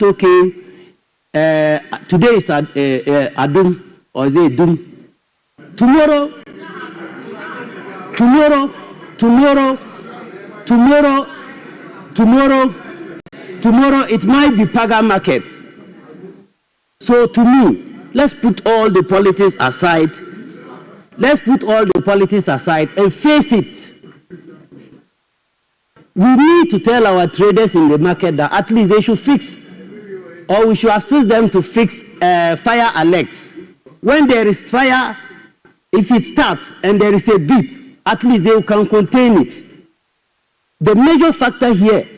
token. Today is Adum, or is it Dum? Tomorrow, it might be Paga market. So to me, let's put all the politics aside. Let's put all the politics aside and face it. We need to tell our traders in the market that at least they should fix, or we should assist them to fix fire alerts. When there is fire, if it starts and there is a beep, at least they can contain it. The major factor here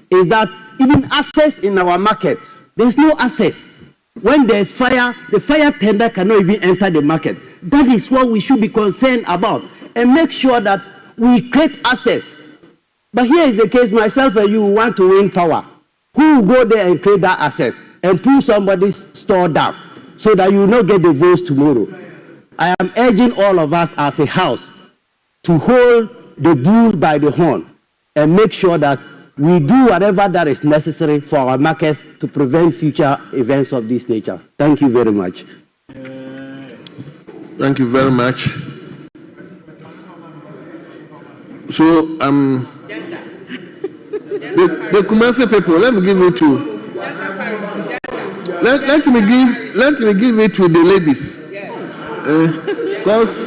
is that even access in our markets, there's no access. When there's fire, the fire tender cannot even enter the market. That is what we should be concerned about and make sure that we create access. But here is the case, myself and you want to win power. Who will go there and create that access and pull somebody's store down so that you will not get the votes tomorrow? I am urging all of us as a house to hold the bull by the horn and make sure that we do whatever that is necessary for our markets to prevent future events of this nature. Thank you very much. Thank you very much. So, the commercial people, let me give it to. Let me give it to the ladies. Because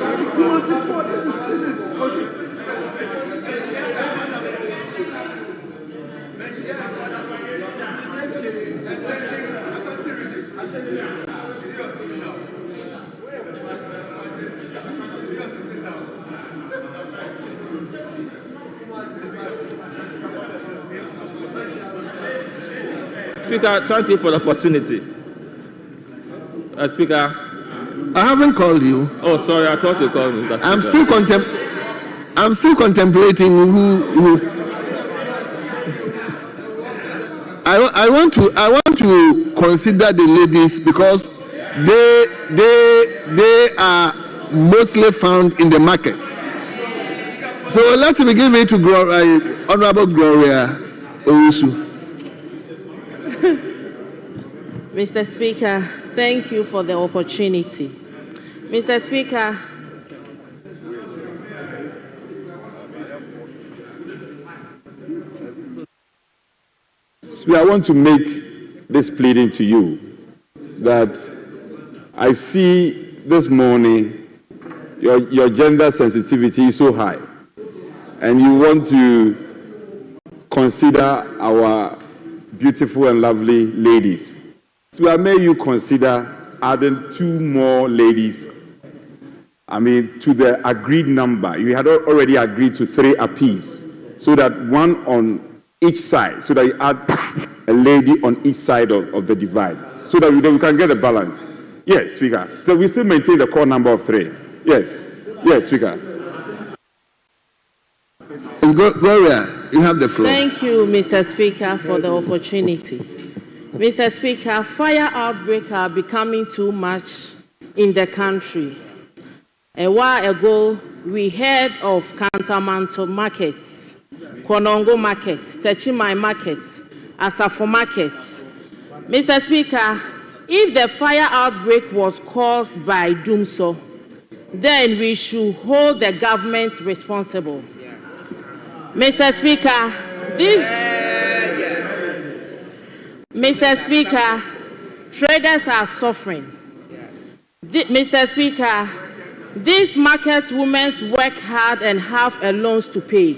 Speaker, thank you for the opportunity. Speaker, I haven't called you. Oh, sorry, I thought you called me. I'm still contemplating who. I want to consider the ladies because they are mostly found in the markets. So let me give it to Honorable Gloria Owusu. Mr. Speaker, thank you for the opportunity. Mr. Speaker, I want to make this pleading to you that I see this morning your gender sensitivity is so high and you want to consider our beautiful and lovely ladies. So may you consider adding 2 more ladies, to the agreed number. You had already agreed to 3 apiece, so that 1 on each side, so that you add a lady on each side of the divide, so that we can get a balance. Yes, Speaker. So we still maintain the core number of 3. Yes, Speaker. Gloria, you have the floor. thank you, Mr. Speaker, for the opportunity. Mr. Speaker, fire outbreaks are becoming too much in the country. A while ago, we heard of Kantamanto markets, Konongo market, Techimai market, Asafo market. Mr. Speaker, if the fire outbreak was caused by Dumso, then we should hold the government responsible. Mr. Speaker, Mr. Speaker, traders are suffering. Mr. Speaker, these market women work hard and have a loans to pay.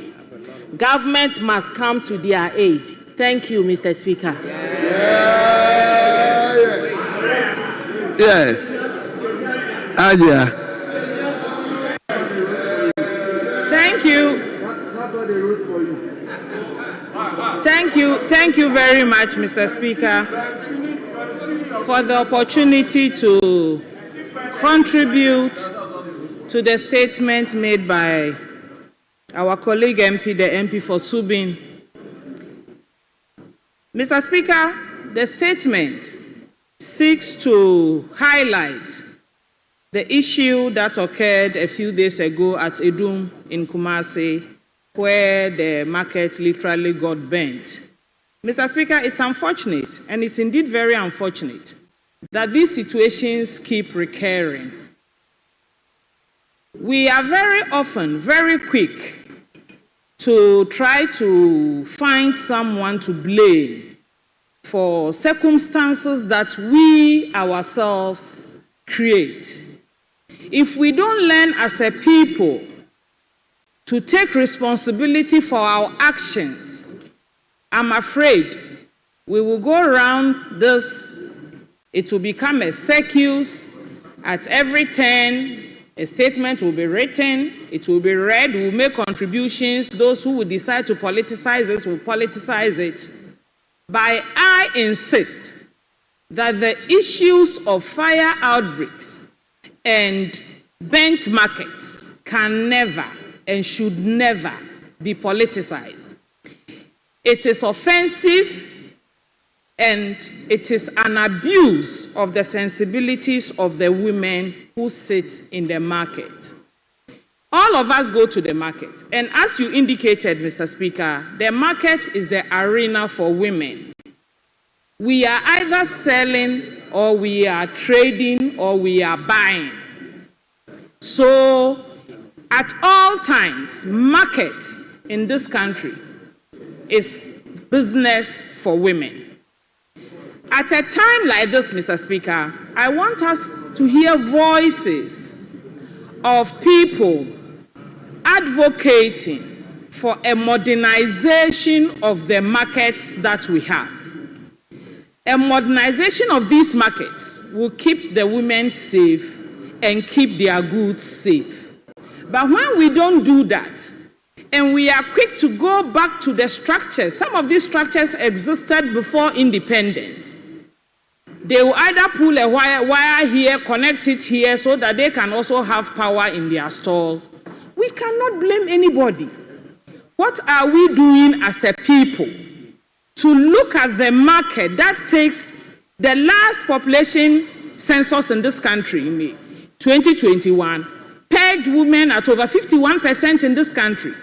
Government must come to their aid. Thank you, Mr. Speaker. Yes. Aja. Thank you. Thank you very much, Mr. Speaker, for the opportunity to contribute to the statement made by our colleague MP, the MP for Subin. Mr. Speaker, the statement seeks to highlight the issue that occurred a few days ago at Edum in Kumasi, where the market literally got burnt. Mr. Speaker, it's unfortunate, and it's indeed very unfortunate, that these situations keep recurring. We are very often very quick to try to find someone to blame for circumstances that we ourselves create. If we don't learn as a people to take responsibility for our actions, I'm afraid we will go around this. It will become a circus. At every turn, a statement will be written, it will be read, we will make contributions. Those who will decide to politicize this will politicize it. But I insist that the issues of fire outbreaks and burnt markets can never and should never be politicized. It is offensive and it is an abuse of the sensibilities of the women who sit in the market. All of us go to the market, and as you indicated, Mr. Speaker, the market is the arena for women. We are either selling, or we are trading, or we are buying. So, at all times, market in this country is business for women. At a time like this, Mr. Speaker, I want us to hear voices of people advocating for a modernization of the markets that we have. A modernization of these markets will keep the women safe and keep their goods safe. But when we don't do that, and we are quick to go back to the structures, some of these structures existed before independence. They will either pull a wire here, connect it here, so that they can also have power in their stall. We cannot blame anybody. What are we doing as a people to look at the market that takes the last population census in this country, in May 2021, pegged women at over 51% in this country?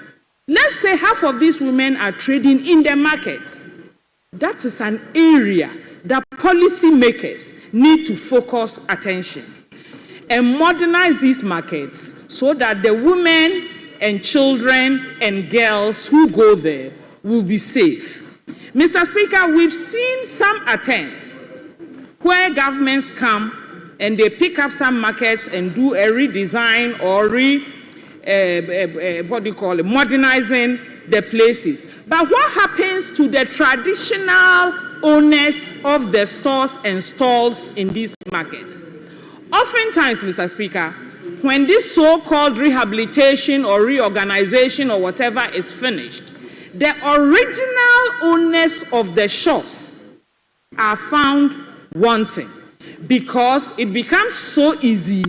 Let's say half of these women are trading in the markets. That is an area that policymakers need to focus attention and modernize these markets so that the women and children and girls who go there will be safe. Mr. Speaker, we've seen some attempts where governments come and they pick up some markets and do a redesign or modernizing the places. But what happens to the traditional owners of the stores and stalls in these markets? Oftentimes, Mr. Speaker, when this so-called rehabilitation or reorganization or whatever is finished, the original owners of the shops are found wanting because it becomes so easy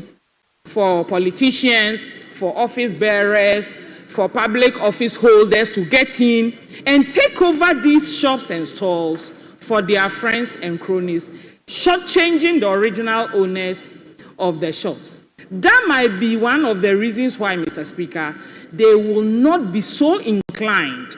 for politicians, for office bearers, for public office holders to get in and take over these shops and stalls for their friends and cronies, shortchanging the original owners of the shops. That might be one of the reasons why, Mr. Speaker, they will not be so inclined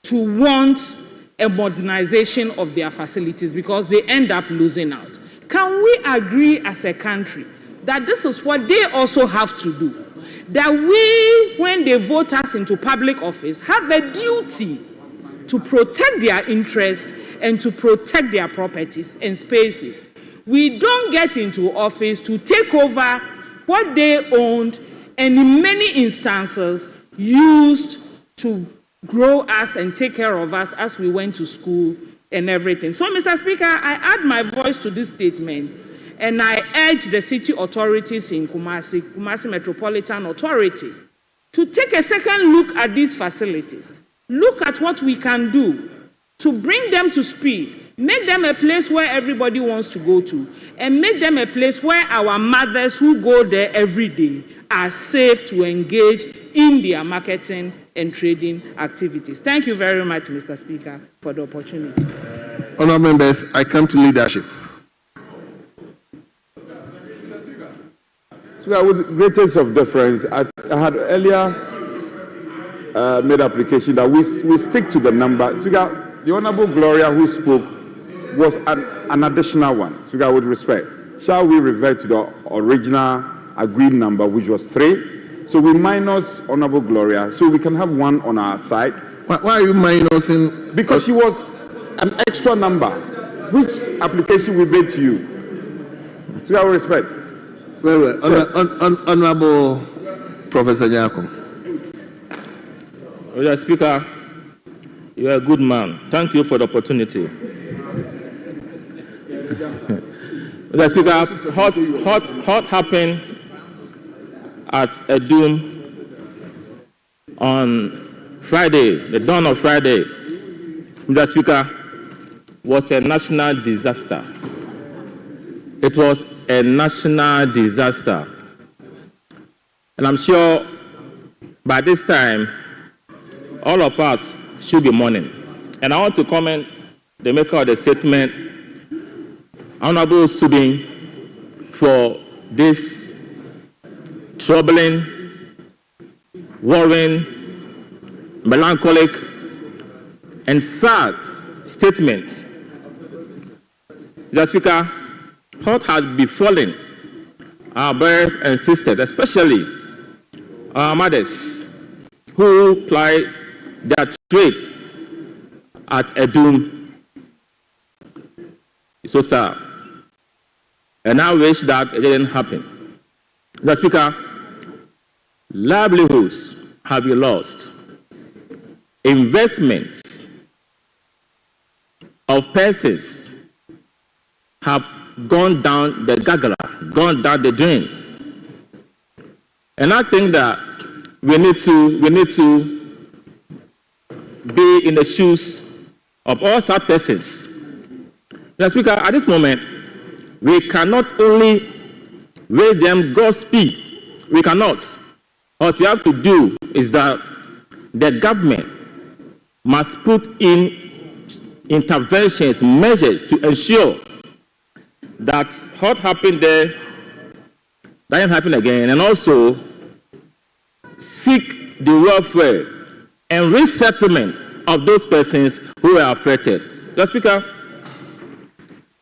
to want a modernization of their facilities because they end up losing out. Can we agree as a country that this is what they also have to do? That we, when they vote us into public office, have a duty to protect their interests and to protect their properties and spaces. We don't get into office to take over what they owned and in many instances used to grow us and take care of us as we went to school and everything. So, Mr. Speaker, I add my voice to this statement and I urge the city authorities in Kumasi Metropolitan Authority, to take a second look at these facilities. Look at what we can do to bring them to speed, make them a place where everybody wants to go to, and make them a place where our mothers who go there every day are safe to engage in their marketing and trading activities. Thank you very much, Mr. Speaker, for the opportunity. Honourable members, I come to leadership. Speaker, with greatest of deference, I had earlier made application that we stick to the number. Speaker, the Honorable Gloria who spoke was an additional one. Speaker, with respect, shall we revert to the original agreed number, which was 3? So we minus Honorable Gloria, so we can have one on our side. Why are you minusing? Because she was an extra number. Which application we made to you? Speaker, with respect. Very well. Yes. Honorable Professor Nyako. Mr. Speaker, you are a good man. Thank you for the opportunity. Mr. Speaker, what happened at Edum on Friday, the dawn of Friday, Mr. Speaker, was a national disaster. It was a national disaster. And I'm sure by this time, all of us should be mourning. And I want to comment the maker of the statement, Honorable Subin, for this troubling, worrying, melancholic, and sad statement. Mr. Speaker, what has befallen our brothers and sisters, especially our mothers who ply their trade at Edum, is so sad. And I wish that it didn't happen. Mr. Speaker, livelihoods have been lost. Investments of persons have gone down the gagara, gone down the drain. And I think that we need to be in the shoes of all such persons. Mr. Speaker, at this moment, we cannot only raise them Godspeed. We cannot. What we have to do is that the government must put in interventions, measures to ensure that what happened there doesn't happen again, and also seek the welfare and resettlement of those persons who were affected. Mr. Speaker,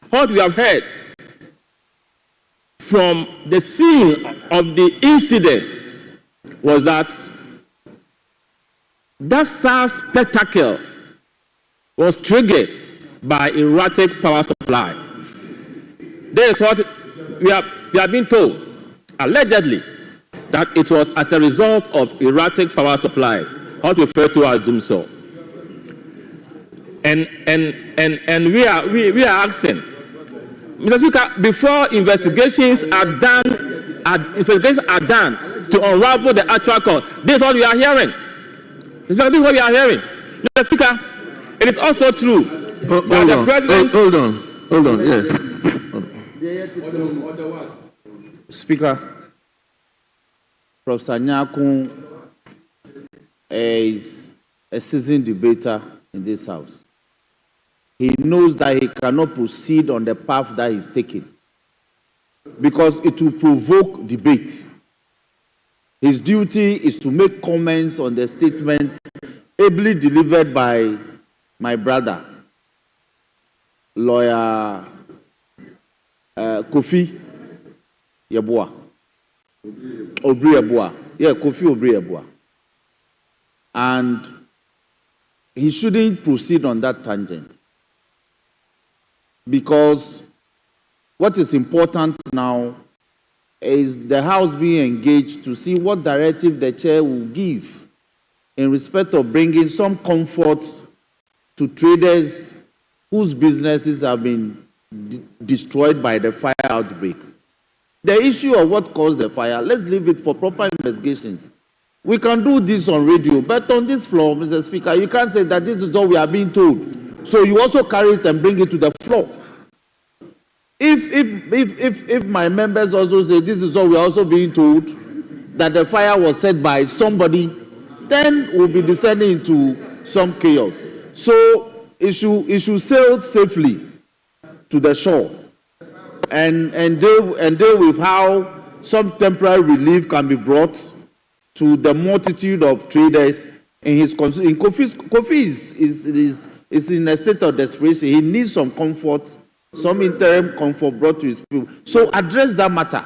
what we have heard from the scene of the incident was that sad spectacle was triggered by erratic power supply. This is what we have been told, allegedly, that it was as a result of erratic power supply, what we refer to as doomsday. And we are asking, Mr. Speaker, before investigations are done to unravel the actual cause, this is what we are hearing. This is what we are hearing. Mr. Speaker, it is also true that the president. Hold on. Yes. Speaker, Professor Nyako is a seasoned debater in this House. He knows that he cannot proceed on the path that he's taking because it will provoke debate. His duty is to make comments on the statements ably delivered by my brother, lawyer Kofi Yeboah. Obri Yeboah. Yeah, Kofi Obri Yeboah. And he shouldn't proceed on that tangent. Because what is important now is the House being engaged to see what directive the chair will give in respect of bringing some comfort to traders whose businesses have been destroyed by the fire outbreak. The issue of what caused the fire, let's leave it for proper investigations. We can do this on radio, but on this floor, Mr. Speaker, you can't say that this is what we are being told. So you also carry it and bring it to the floor. If my members also say this is what we are also being told, that the fire was set by somebody, then we'll be descending into some chaos. So it should sail safely to the shore and deal with how some temporary relief can be brought to the multitude of traders. In Kofi is in a state of desperation. He needs some comfort, some interim comfort brought to his people. So address that matter.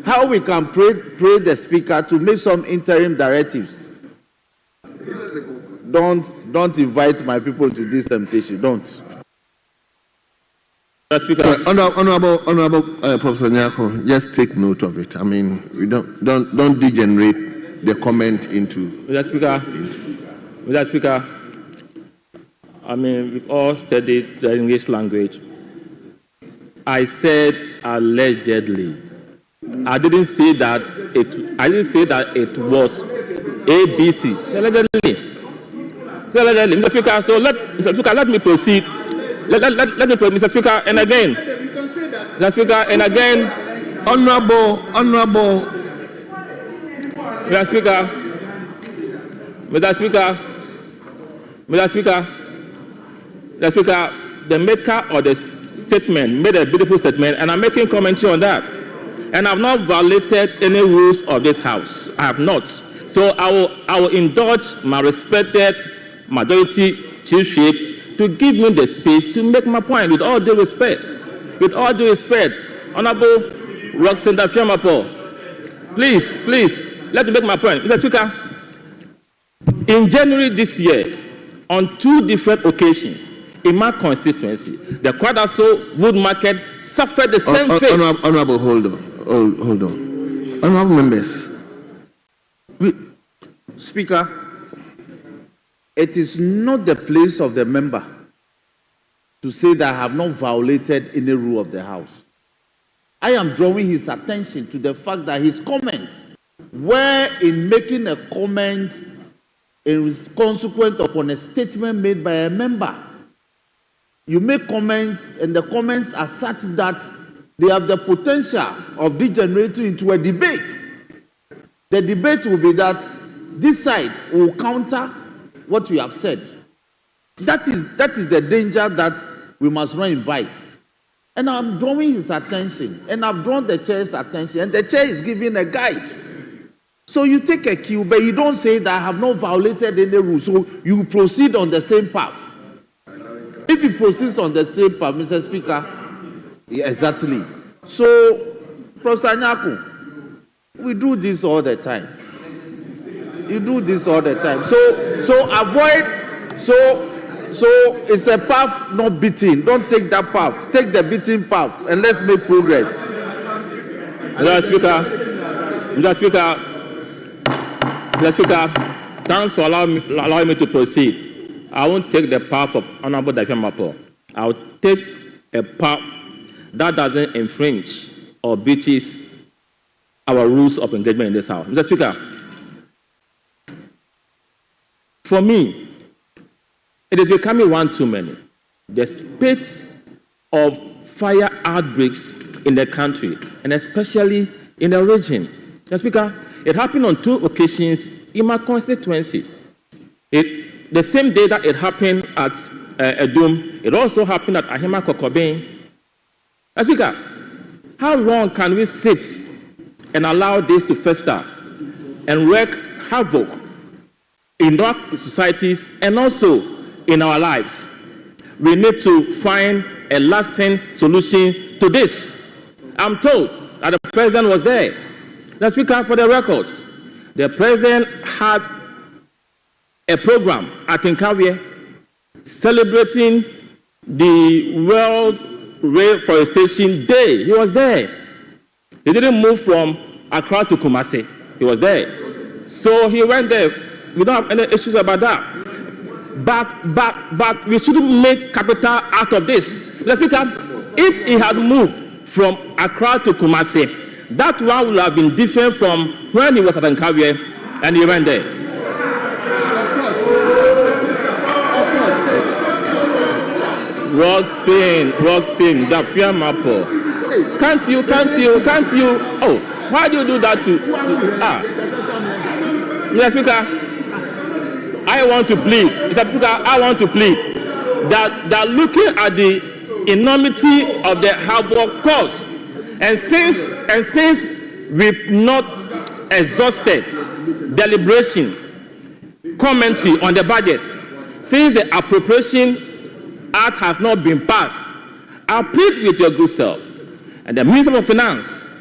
How we can pray the speaker to make some interim directives. Don't invite my people to this temptation. Don't. Speaker. Honorable Professor Nyako, just take note of it. I mean, we don't degenerate the comment into. Mr. Speaker, I mean, we've all studied the English language. I said allegedly. I didn't say that it was ABC. Allegedly. Mr. Speaker, so let me proceed. Let me proceed, Mr. Speaker, and again. Mr. Speaker, and again. Honorable. Mr. Speaker, the maker of the statement made a beautiful statement, and I'm making commentary on that. And I've not violated any rules of this House. I have not. So I will indulge my respected majority chiefship to give me the space to make my point with all due respect. With all due respect, Honorable Roxanne Dafiamapo, please, let me make my point. Mr. Speaker, in January this year, on 2 different occasions, in my constituency, the Kwadaso Wood Market suffered the same fate. Honorable, hold on. Honorable members. Speaker, it is not the place of the member to say that I have not violated any rule of the House. I am drawing his attention to the fact that his comments were in making a comment in consequence upon a statement made by a member. You make comments, and the comments are such that they have the potential of degenerating into a debate. The debate will be that this side will counter what you have said. That is the danger that we must not invite. And I'm drawing his attention, and I've drawn the chair's attention, and the chair is giving a guide. So you take a cue, but you don't say that I have not violated any rule. So you proceed on the same path. If he proceeds on the same path, Mr. Speaker, yeah, exactly. So, Professor Nyaku, we do this all the time. You do this all the time. So avoid. So it's a path not beating. Don't take that path. Take the beating path, and let's make progress. Mr. Speaker, thanks for allowing me to proceed. I won't take the path of Honorable Dafiamapo. I will take a path that doesn't infringe or breaches our rules of engagement in this House. Mr. Speaker, for me, it is becoming one too many. The spate of fire outbreaks in the country, and especially in the region. Mr. Speaker, it happened on 2 occasions in my constituency. The same day that it happened at Edum, it also happened at Ahima Kokobin. Mr. Speaker, how long can we sit and allow this to fester and wreak havoc in our societies and also in our lives? We need to find a lasting solution to this. I'm told that the president was there. Let's speak out for the records. The president had a program at Nkawie celebrating the World Reforestation Day. He was there. He didn't move from Accra to Kumasi. He was there. So he went there. We don't have any issues about that. But we shouldn't make capital out of this. Let's speak up. If he had moved from Accra to Kumasi, that one would have been different from when he was at Nkawie and he went there. Roxanne, Dafiamapo. Can't you? Oh, why do you do that to Mr. Speaker, I want to plead. Mr. Speaker, I want to plead that looking at the enormity of the harbor cost, and since we've not exhausted deliberation, commentary on the budget, since the Appropriation Act has not been passed, I plead with your good self and the Minister of Finance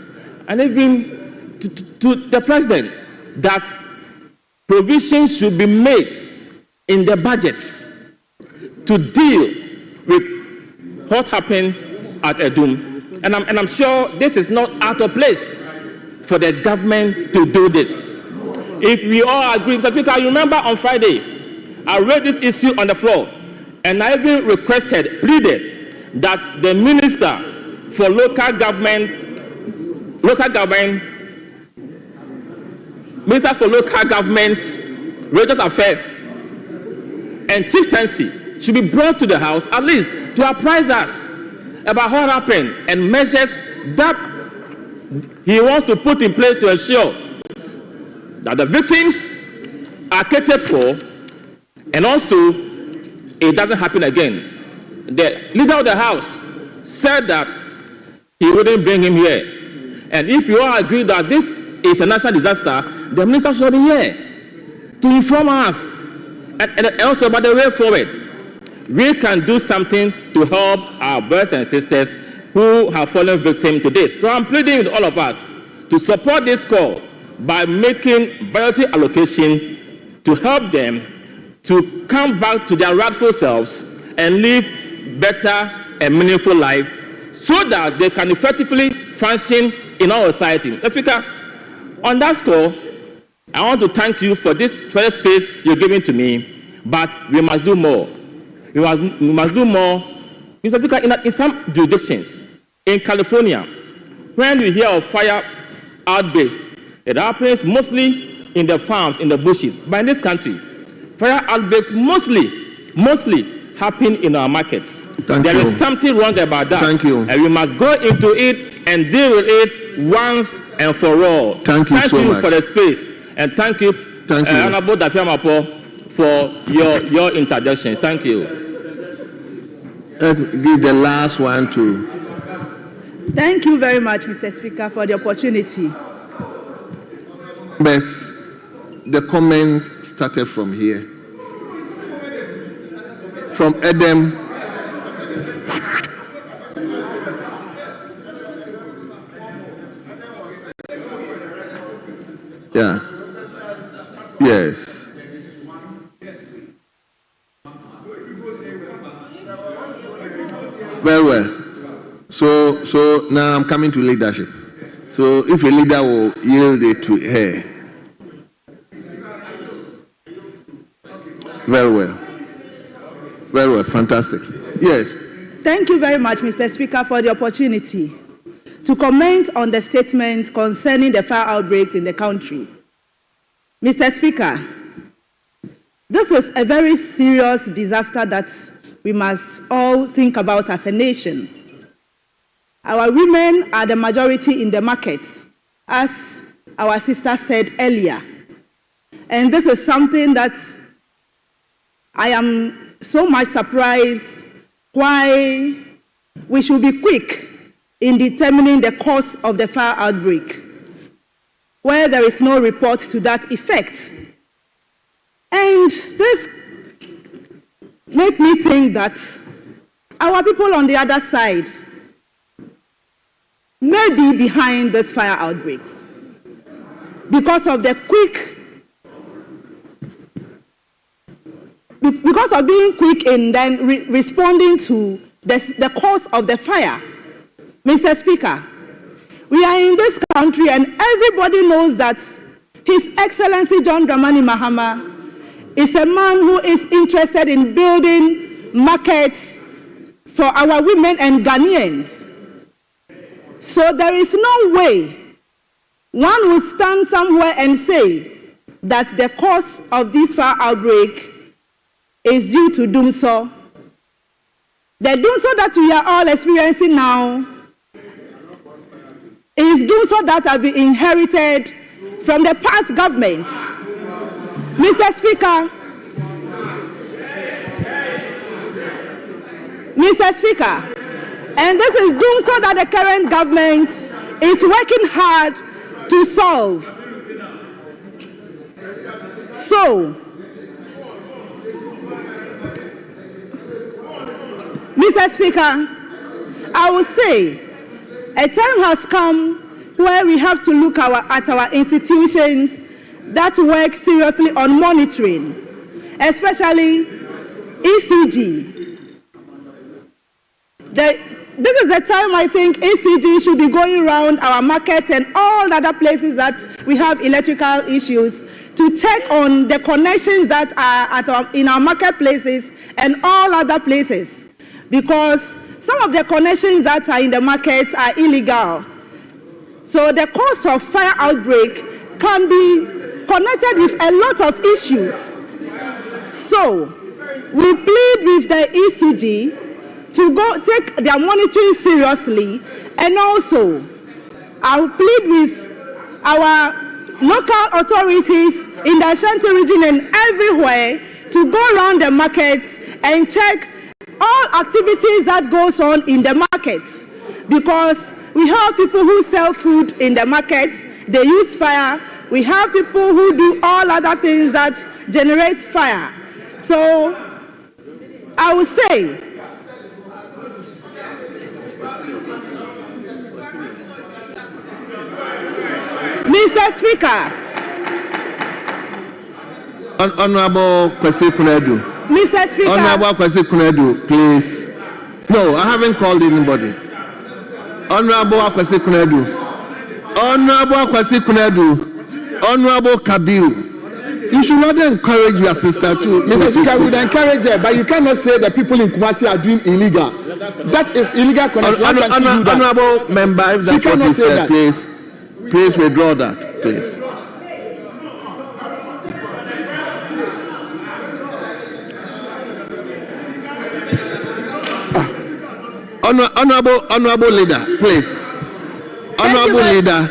and even to the President that provisions should be made in the budgets to deal with what happened at Edum. And I'm sure this is not out of place for the government to do this. If we all agree, Mr. Speaker, you remember on Friday, I raised this issue on the floor, and I even pleaded that the Minister for Local Government, Minister for Local Government, Religious Affairs, and Chieftaincy should be brought to the House at least to apprise us about what happened and measures that he wants to put in place to ensure that the victims are catered for and also it doesn't happen again. The leader of the House said that he wouldn't bring him here. And if you all agree that this is a national disaster, the minister should be here to inform us. And also about the way forward, we can do something to help our brothers and sisters who have fallen victim to this. So I'm pleading with all of us to support this call by making budgetary allocation to help them to come back to their rightful selves and live better and meaningful life so that they can effectively function in our society. Mr. Speaker, on that score, I want to thank you for this treasure space you're giving to me, but we must do more. We must do more. Mr. Speaker, in some jurisdictions, in California, when we hear of fire outbreaks, it happens mostly in the farms, in the bushes. But in this country, fire outbreaks mostly happen in our markets. There is something wrong about that. Thank you. And we must go into it and deal with it once and for all. Thank you so much for the space. And thank you, Honorable Dafiamapo, for your interjections. Thank you. Let's give the last one to. Thank you very much, Mr. Speaker, for the opportunity. But the comment started from here. From Adam. Yeah. Yes. Very well. So now I'm coming to leadership. So if a leader will yield it to her. Very well. Very well. Fantastic. Yes. Thank you very much, Mr. Speaker, for the opportunity to comment on the statement concerning the fire outbreaks in the country. Mr. Speaker, this is a very serious disaster that we must all think about as a nation. Our women are the majority in the market, as our sister said earlier. And this is something that I am so much surprised why we should be quick in determining the cause of the fire outbreak, where there is no report to that effect. And this makes me think that our people on the other side may be behind these fire outbreaks because of the because of being quick in then responding to the cause of the fire. Mr. Speaker, we are in this country and everybody knows that His Excellency John Mahama is a man who is interested in building markets for our women and Ghanaians. So there is no way one will stand somewhere and say that the cause of this fire outbreak is due to Dumso. The Dumso that we are all experiencing now is Dumso that have been inherited from the past governments. Mr. Speaker, and this is Dumso that the current government is working hard to solve. So, Mr. Speaker, I will say a time has come where we have to look at our institutions that work seriously on monitoring, especially ECG. This is the time I think ECG should be going around our markets and all other places that we have electrical issues to check on the connections that are in our marketplaces and all other places, because some of the connections that are in the markets are illegal. So the cause of fire outbreak can be connected with a lot of issues. So we plead with the ECG to go take their monitoring seriously, and also I will plead with our local authorities in the Ashanti region and everywhere to go around the markets and check all activities that goes on in the markets, because we have people who sell food in the markets, they use fire. We have people who do all other things that generate fire. So I would say Mr. Speaker. Honorable Kwesi Kunedu. Mr. Speaker. Honorable Kwesi Kunedu, please. No, I haven't called anybody. Honorable Kwesi Kunedu. Honorable Kwesi Kunedu. Honorable Kabiru. You should not encourage your sister to. Mr. Speaker, we would encourage her, but you cannot say that people in Kumasi are doing illegal. That is illegal connection. Honorable member, if that's what you said, please withdraw that, please. Honorable leader, please. Honorable leader.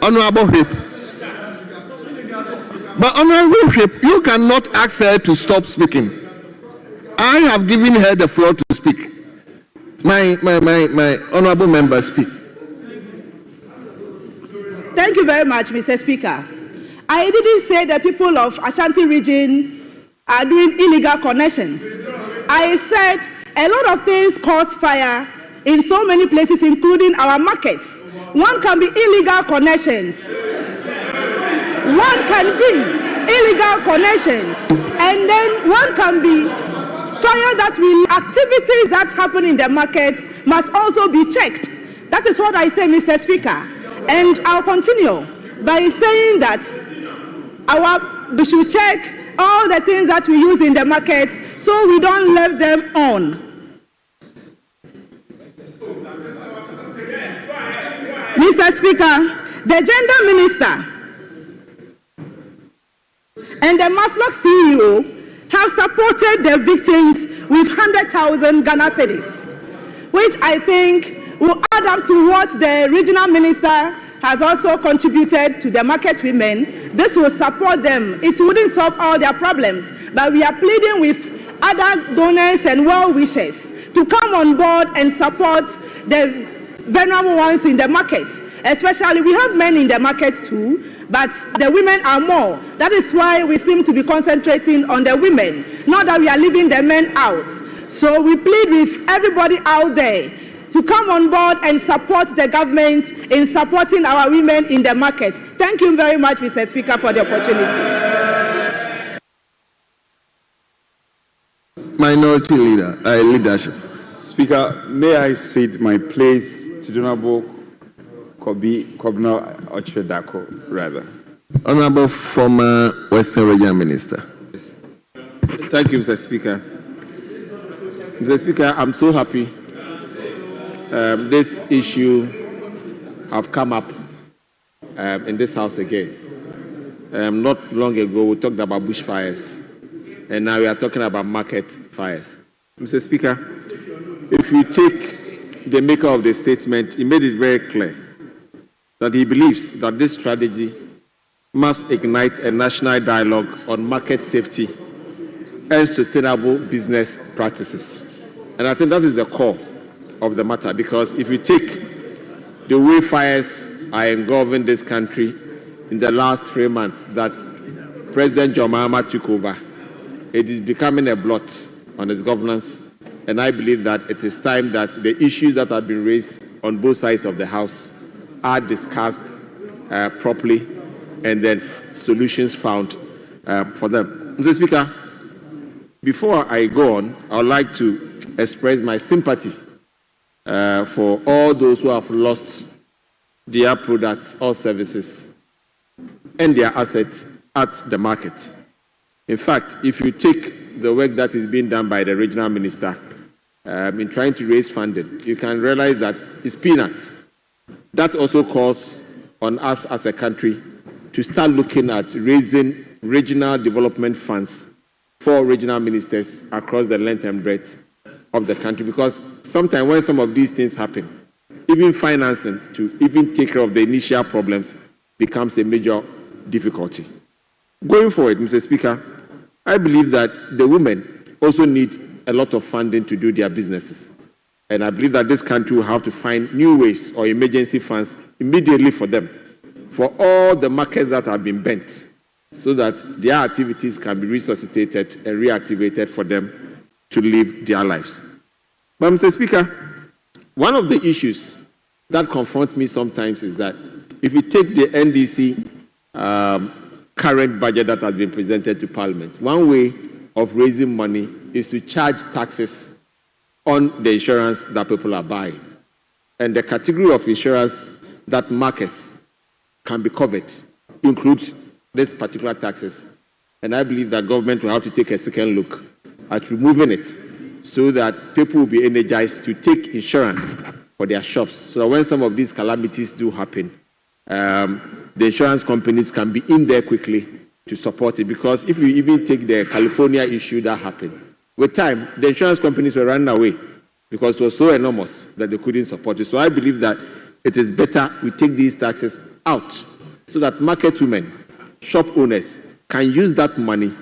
Honorable Whip. But Honorable Whip, you cannot ask her to stop speaking. I have given her the floor to speak. My honorable member, speak. Thank you very much, Mr. Speaker. I didn't say the people of Ashanti region are doing illegal connections. I said a lot of things cause fire in so many places, including our markets. One can be illegal connections. One can be illegal connections. And then one can be fire that will, activities that happen in the markets must also be checked. That is what I say, Mr. Speaker. And I'll continue by saying that we should check all the things that we use in the market so we don't leave them on. Mr. Speaker, the gender minister and the Maslow CEO have supported the victims with 100,000 Ghana cedis, which I think will add up to what the regional minister has also contributed to the market women. This will support them. It wouldn't solve all their problems, but we are pleading with other donors and well-wishers to come on board and support the vulnerable ones in the market. Especially, we have men in the market too, but the women are more. That is why we seem to be concentrating on the women, not that we are leaving the men out. So we plead with everybody out there to come on board and support the government in supporting our women in the market. Thank you very much, Mr. Speaker, for the opportunity. Minority leadership. Speaker, may I cede my place to the Honorable Kobna Ochedako, rather. Honorable former Western Region Minister. Yes. Thank you, Mr. Speaker. Mr. Speaker, I'm so happy this issue have come up in this House again. Not long ago, we talked about bushfires, and now we are talking about market fires. Mr. Speaker, if you take the maker of the statement, he made it very clear that he believes that this strategy must ignite a national dialogue on market safety and sustainable business practices. And I think that is the core of the matter, because if you take the way fires are engulfing this country, in the last 3 months that President John Mahama took over, it is becoming a blot on his governance, and I believe that it is time that the issues that have been raised on both sides of the House are discussed properly, and then solutions found for them. Mr. Speaker, before I go on, I would like to express my sympathy for all those who have lost their products or services and their assets at the market. In fact, if you take the work that is being done by the regional minister in trying to raise funding, you can realize that it's peanuts. That also calls on us as a country to start looking at raising regional development funds for regional ministers across the length and breadth of the country, because sometimes when some of these things happen, even financing to even take care of the initial problems becomes a major difficulty. Going forward, Mr. Speaker, I believe that the women also need a lot of funding to do their businesses. And I believe that this country will have to find new ways or emergency funds immediately for them, for all the markets that have been bent, so that their activities can be resuscitated and reactivated for them to live their lives. But Mr. Speaker, one of the issues that confronts me sometimes is that if you take the NDC current budget that has been presented to Parliament, one way of raising money is to charge taxes on the insurance that people are buying. And the category of insurance that markets can be covered includes this particular taxes. And I believe that government will have to take a second look at removing it so that people will be energized to take insurance for their shops, so that when some of these calamities do happen, the insurance companies can be in there quickly to support it. Because if you even take the California issue that happened, with time, the insurance companies were running away because it was so enormous that they couldn't support it. So I believe that it is better we take these taxes out so that market women, shop owners, can use that money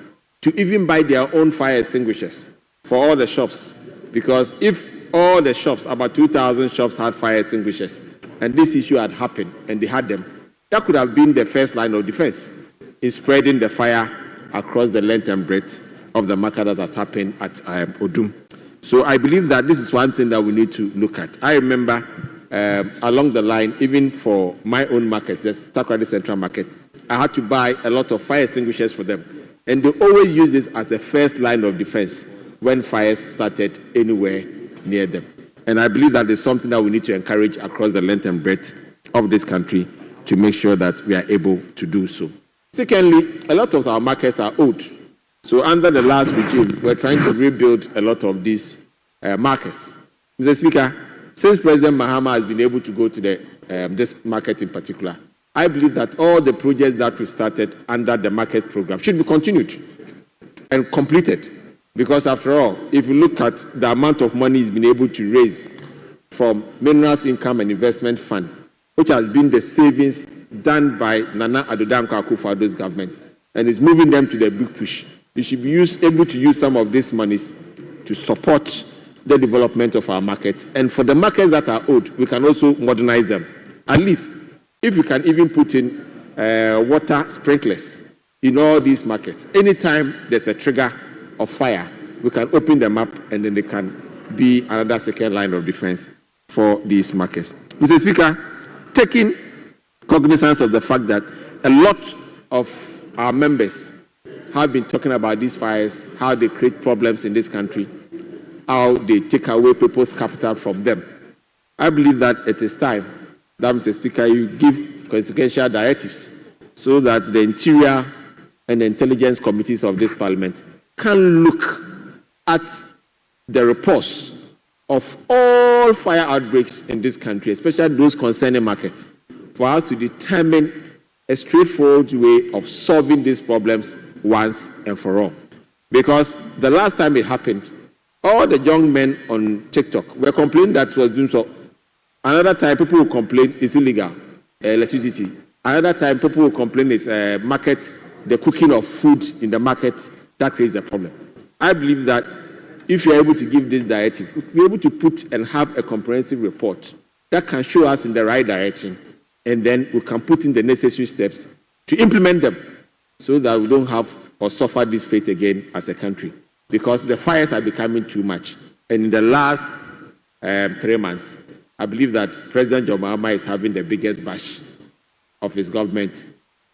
to even buy their own fire extinguishers for all the shops. Because if all the shops, about 2,000 shops, had fire extinguishers, and this issue had happened and they had them, that could have been the first line of defense in spreading the fire across the length and breadth of the market that has happened at Odum. So I believe that this is one thing that we need to look at. I remember along the line, even for my own market, the Takoradi Central Market, I had to buy a lot of fire extinguishers for them. And they always use this as the first line of defense when fires started anywhere near them. And I believe that is something that we need to encourage across the length and breadth of this country to make sure that we are able to do so. Secondly, a lot of our markets are old. So under the last regime, we're trying to rebuild a lot of these markets. Mr. Speaker, since President Mahama has been able to go to this market in particular, I believe that all the projects that we started under the market program should be continued and completed. Because after all, if you look at the amount of money he's been able to raise from Minerals Income and Investment Fund, which has been the savings done by Nana Addo Dankwa Akufo-Addo's government, and is moving them to the big push, you should be able to use some of these monies to support the development of our market. And for the markets that are old, we can also modernize them. At least, if we can even put in water sprinklers in all these markets, anytime there's a trigger of fire, we can open them up and then they can be another second line of defense for these markets. Mr. Speaker, taking cognizance of the fact that a lot of our members have been talking about these fires, how they create problems in this country, how they take away people's capital from them, I believe that it is time that, Mr. Speaker, you give consequential directives so that the Interior and the Intelligence Committees of this Parliament can look at the reports of all fire outbreaks in this country, especially those concerning markets, for us to determine a straightforward way of solving these problems once and for all. Because the last time it happened, all the young men on TikTok were complaining that it was doing so. Another time, people will complain it's illegal, electricity. Another time, people will complain it's market, the cooking of food in the market, that creates the problem. I believe that if you're able to give this directive, we'll be able to put and have a comprehensive report that can show us in the right direction, and then we can put in the necessary steps to implement them so that we don't have or suffer this fate again as a country, because the fires are becoming too much. And in the last 3 months, I believe that President John Mahama is having the biggest bash of his government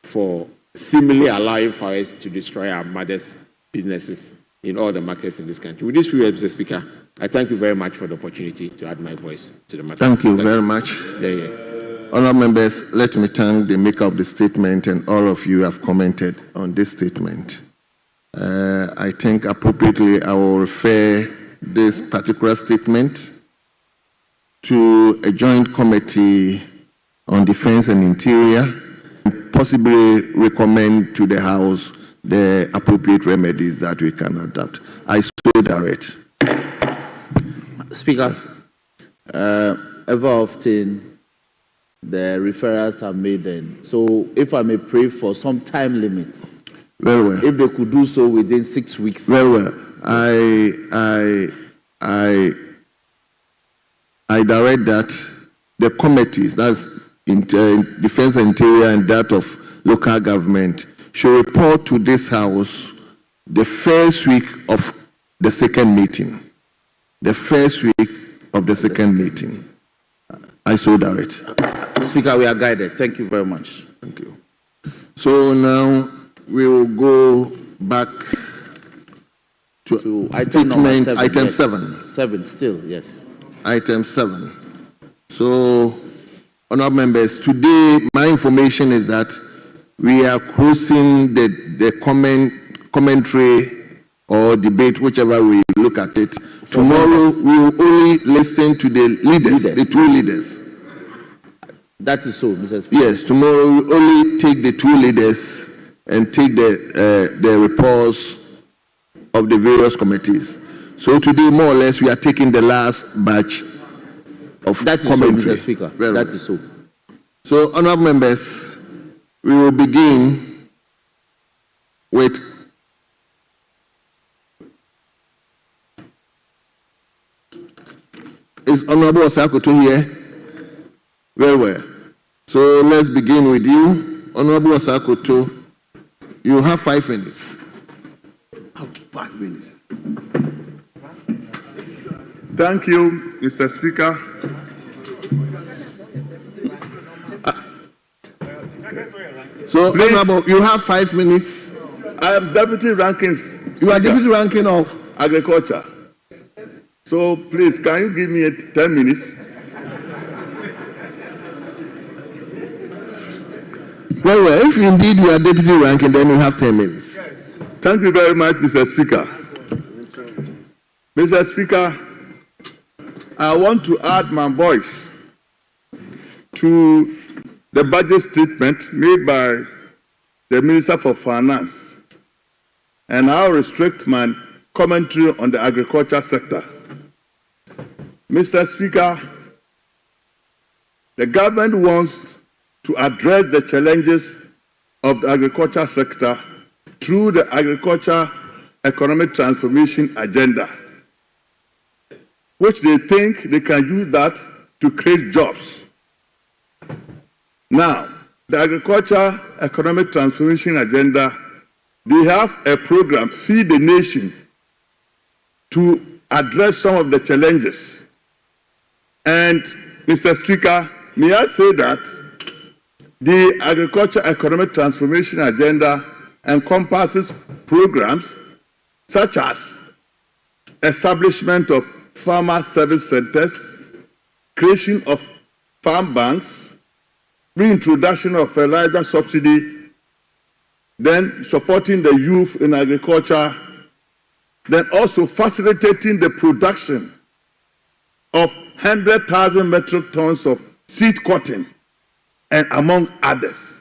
for seemingly allowing fires to destroy our mothers' businesses in all the markets in this country. With this few words, Mr. Speaker, I thank you very much for the opportunity to add my voice to the matter. Thank you very much. Honourable members, let me thank the maker of the statement, and all of you have commented on this statement. I think appropriately I will refer this particular statement to a joint committee on defense and interior, and possibly recommend to the House the appropriate remedies that we can adopt. I so direct. Speaker, ever often the referrals are made then. So if I may pray for some time limits. Very well. If they could do so within 6 weeks. Very well. I direct that the committees, that's Defense and Interior and that of local government, should report to this House the first week of the second meeting. The first week of the second meeting. I so direct. Speaker, we are guided. Thank you very much. Thank you. So now we will go back to statement item 7. 7 still, yes. Item 7. So, honourable members, today my information is that we are closing the commentary or debate, whichever we look at it. Tomorrow we will only listen to the leaders, the two leaders. That is so, Mr. Speaker. Yes, tomorrow we will only take the two leaders and take the reports of the various committees. So today, more or less, we are taking the last batch of that is commentary. so, Mr. Speaker. Very that well. is so. So, honourable members, we will begin with is Honourable Osakoto here? Very well. So let's begin with you, Honourable Osakoto. You have 5 minutes. 5 minutes. Thank you, Mr. Speaker. So, Honourable, you have 5 minutes. I am Deputy Ranking Speaker. You are Deputy Ranking of Agriculture. So please, can you give me 10 minutes? Very well. If indeed you are Deputy Ranking, then you have 10 minutes. Yes. Thank you very much, Mr. Speaker. Mr. Speaker, I want to add my voice to the budget statement made by the Minister for Finance, and I'll restrict my commentary on the agriculture sector. Mr. Speaker, the government wants to address the challenges of the agriculture sector through the agriculture economic transformation agenda, which they think they can use that to create jobs. Now, the agriculture economic transformation agenda, they have a program, Feed the Nation, to address some of the challenges. And, Mr. Speaker, may I say that the agriculture economic transformation agenda encompasses programs such as establishment of farmer service centers, creation of farm banks, reintroduction of fertilizer subsidy, then supporting the youth in agriculture, then also facilitating the production of 100,000 metric tons of seed cotton, and among others.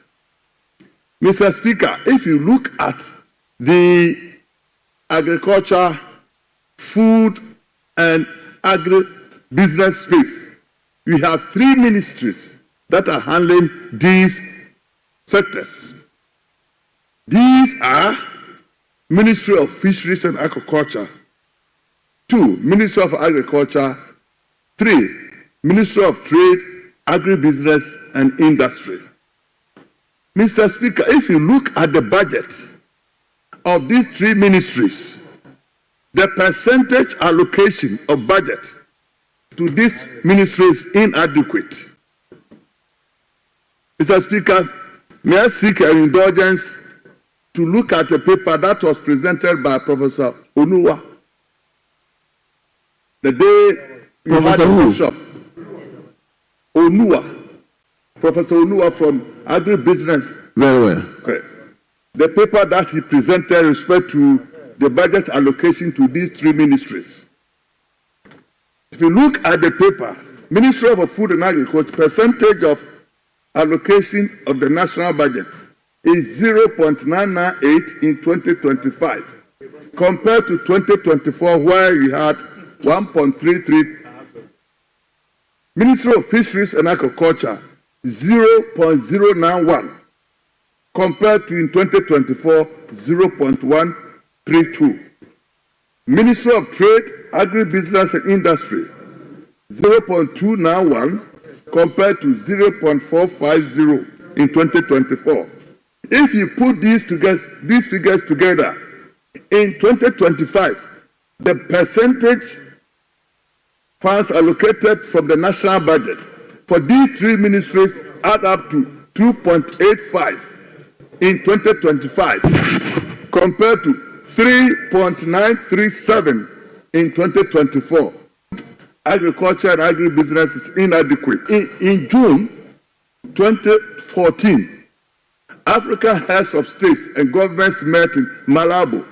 Mr. Speaker, if you look at the agriculture, food, and agri-business space, we have 3 ministries that are handling these sectors. These are Ministry of Fisheries and Aquaculture, 2, Ministry of Agriculture, 3, Ministry of Trade, Agribusiness and Industry. Mr. Speaker, if you look at the budget of these three ministries, the percentage allocation of budget to these ministries is inadequate. Mr. Speaker, may I seek an indulgence to look at a paper that was presented by Professor Onuwa the day we had a workshop. Professor Onuwa from Agribusiness. Very well. Okay. The paper that he presented with respect to the budget allocation to these three ministries. If you look at the paper, Ministry of Food and Agriculture, percentage of allocation of the national budget is 0.998 in 2025, compared to 2024, where we had 1.33. Ministry of Fisheries and Aquaculture, 0.091, compared to in 2024, 0.132. Ministry of Trade, Agribusiness and Industry, 0.291, compared to 0.450 in 2024. If you put these figures together, in 2025, the percentage funds allocated from the national budget for these three ministries add up to 2.85 in 2025, compared to 3.937 in 2024. Agriculture and agribusiness is inadequate. In June 2014, African heads of states and governments met in Malabo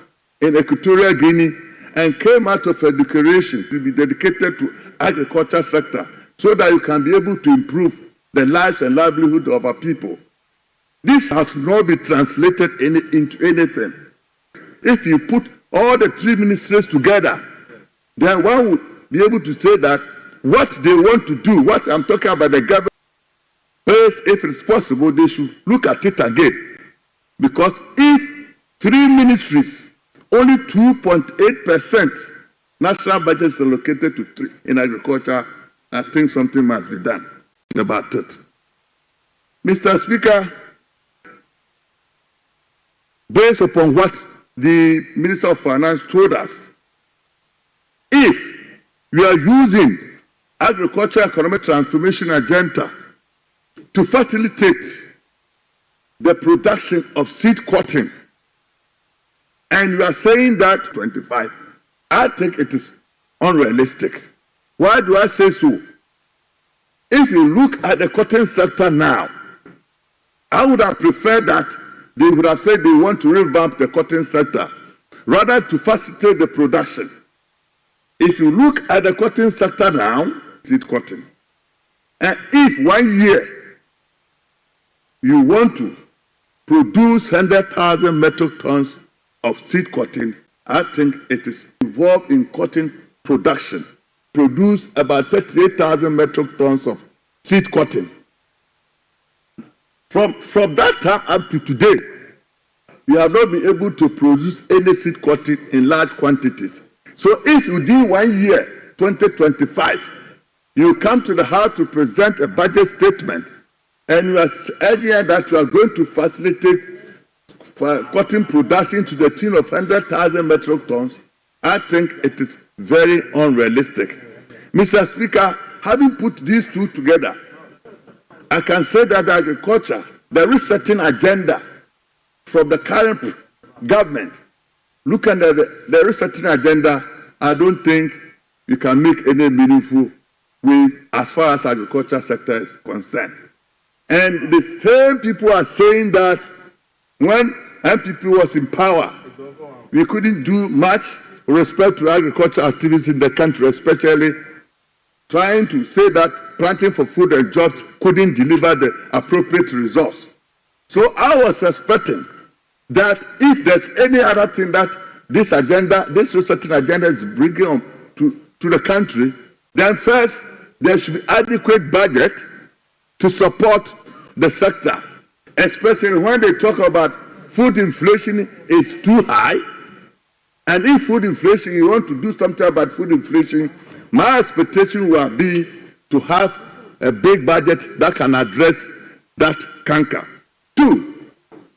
in Equatorial Guinea and came out of a declaration to be dedicated to agriculture sector so that you can be able to improve the lives and livelihood of our people. This has not been translated into anything. If you put all the three ministries together, then one will be able to say that what they want to do, what I'm talking about the government, if it's possible, they should look at it again. Because if three ministries, only 2.8% national budget is allocated to three in agriculture, I think something must be done about it. Mr. Speaker, based upon what the Minister of Finance told us, if we are using agriculture economic transformation agenda to facilitate the production of seed cotton, and we are saying that 25, I think it is unrealistic. Why do I say so? If you look at the cotton sector now, I would have preferred that they would have said they want to revamp the cotton sector rather to facilitate the production. If you look at the cotton sector now, seed cotton, and if 1 year you want to produce 100,000 metric tons of seed cotton, I think it is involved in cotton production. Produce about 38,000 metric tons of seed cotton. From that time up to today, we have not been able to produce any seed cotton in large quantities. So if you do 1 year, 2025, you come to the House to present a budget statement, and you are urging that you are going to facilitate cotton production to the tune of 100,000 metric tons, I think it is very unrealistic. Mr. Speaker, having put these two together, I can say that agriculture, there is certain agenda from the current government. Look at there is certain agenda. I don't think you can make any meaningful way as far as agriculture sector is concerned. And the same people are saying that when MPP was in power, we couldn't do much with respect to agriculture activities in the country, especially trying to say that planting for food and jobs couldn't deliver the appropriate results. So I was expecting that if there's any other thing that this agenda, this certain agenda is bringing on to the country, then first there should be adequate budget to support the sector, especially when they talk about food inflation is too high. And if food inflation, you want to do something about food inflation, my expectation will be to have a big budget that can address that canker. 2,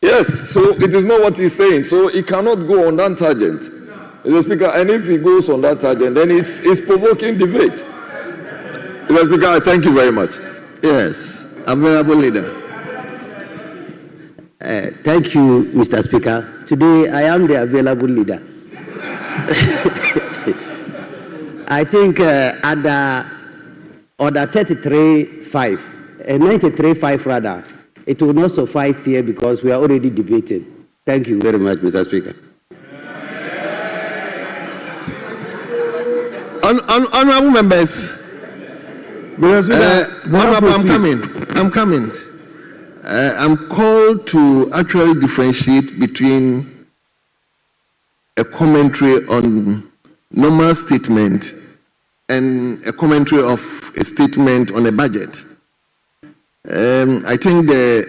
Yes, so it is not what he's saying. So he cannot go on that tangent, Mr. Speaker. And if he goes on that tangent, then it's provoking debate. Mr. Speaker, I thank you very much. Yes, available leader. Thank you, Mr. Speaker. Today I am the available leader. I think under Order 33.5, 93.5 rather, it will not suffice here because we are already debating. Thank you very much, Mr. Speaker. Honorable members, Honorable, I'm coming. I'm called to actually differentiate between a commentary on normal statement and a commentary of a statement on a budget. I think the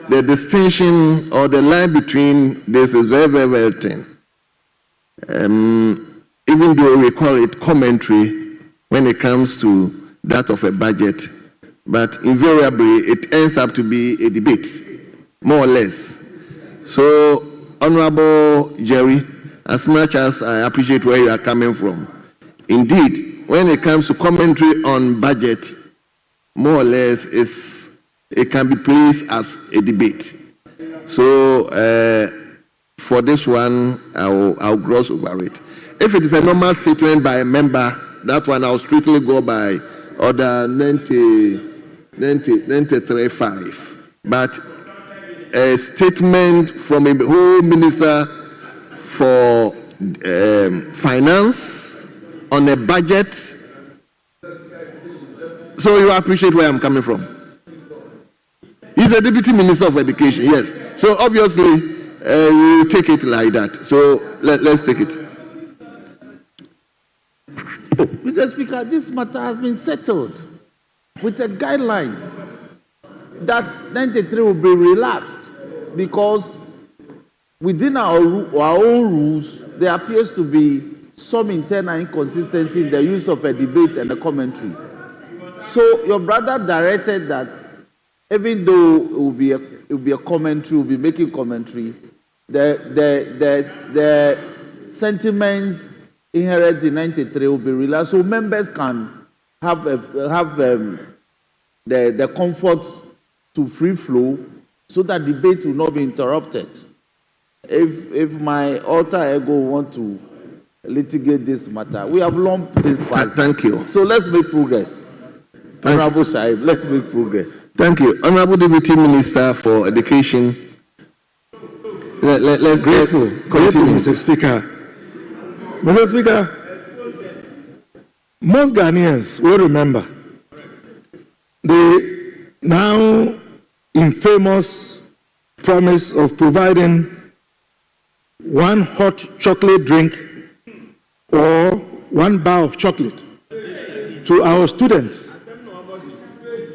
distinction or the line between this is very, very, very thin. Even though we call it commentary when it comes to that of a budget, but invariably it ends up to be a debate, more or less. So, Honorable Jerry, as much as I appreciate where you are coming from, indeed, when it comes to commentary on budget, more or less it can be placed as a debate. So, for this one, I'll gloss over it. If it is a normal statement by a member, that one I'll strictly go by Order 93.5. But a statement from a whole minister for finance on a budget, so you appreciate where I'm coming from. He's a deputy minister of education, yes. So obviously, we take it like that. So let's take it. Mr. Speaker, this matter has been settled with the guidelines that 93 will be relaxed because within our own rules, there appears to be some internal inconsistency in the use of a debate and a commentary. So your brother directed that even though it will be a commentary, we'll be making commentary, the sentiments inherent in 93 will be relaxed, so members can have the comfort to free flow, so that debate will not be interrupted. If my alter ego want to litigate this matter, we have long since passed. Thank you. So let's make progress. Honorable Saib, let's make progress. Thank you. Honorable Deputy Minister for Education. Let's Grateful, Mr. Speaker. Mr. Speaker, most Ghanaians will remember the now infamous promise of providing one hot chocolate drink or one bar of chocolate to our students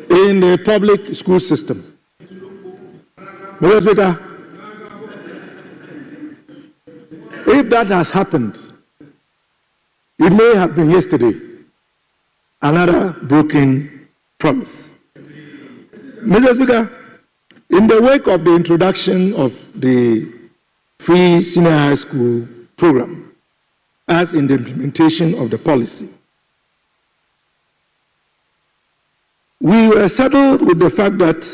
in the public school system. Mr. Speaker, if that has happened, it may have been yesterday, another broken promise. Mr. Speaker, in the wake of the introduction of the free senior high school program, as in the implementation of the policy, we were settled with the fact that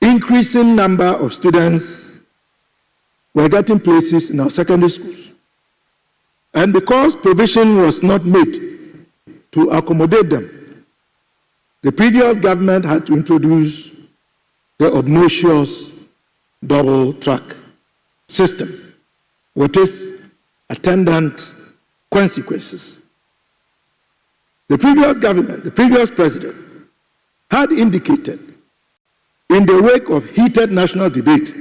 increasing number of students were getting places in our secondary schools. And because provision was not made to accommodate them, the previous government had to introduce the obnoxious double track system with its attendant consequences. The previous government, the previous president, had indicated in the wake of heated national debate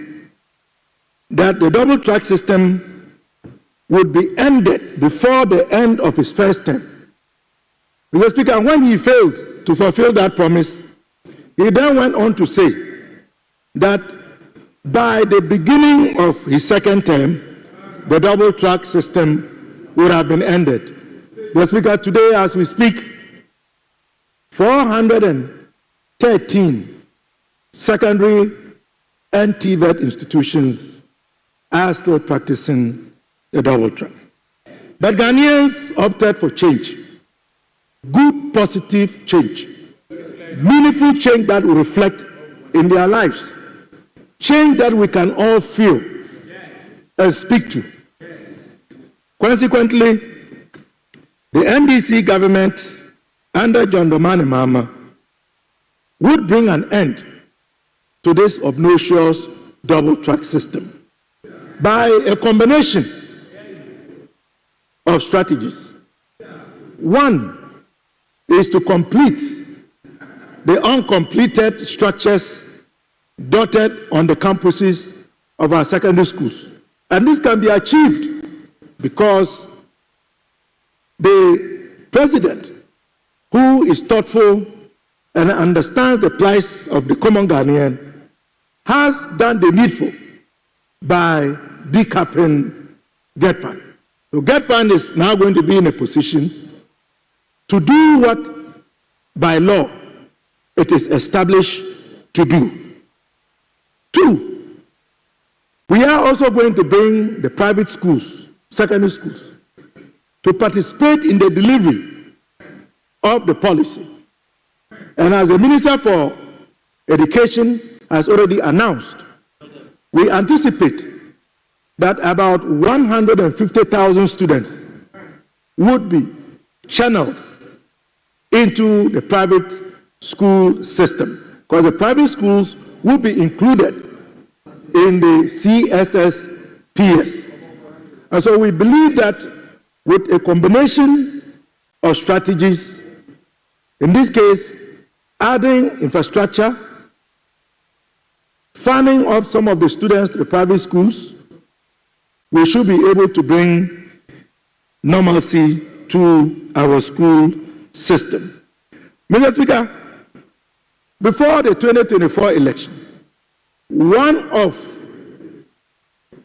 that the double track system would be ended before the end of his first term. Mr. Speaker, when he failed to fulfill that promise, he then went on to say that by the beginning of his second term, the double track system would have been ended. Mr. Speaker, today as we speak, 413 secondary and TVET institutions are still practicing the double track. But Ghanaians opted for change. Good, positive change. Meaningful change that will reflect in their lives. Change that we can all feel and speak to. Consequently, the NDC government under John Mahama would bring an end to this obnoxious double-track system by a combination of strategies. One is to complete the uncompleted structures dotted on the campuses of our secondary schools. And this can be achieved because the president, who is thoughtful and understands the plight of the common Ghanaian, has done the needful by decapping GETFund. So GETFund is now going to be in a position to do what by law it is established to do. Two, we are also going to bring the private schools, secondary schools, to participate in the delivery of the policy. And as the Minister for Education has already announced, we anticipate that about 150,000 students would be channeled into the private school system, because the private schools will be included in the CSSPS. And so we believe that with a combination of strategies, in this case, adding infrastructure, funding of some of the students to the private schools, we should be able to bring normalcy to our school system. Mr. Speaker, before the 2024 election, one of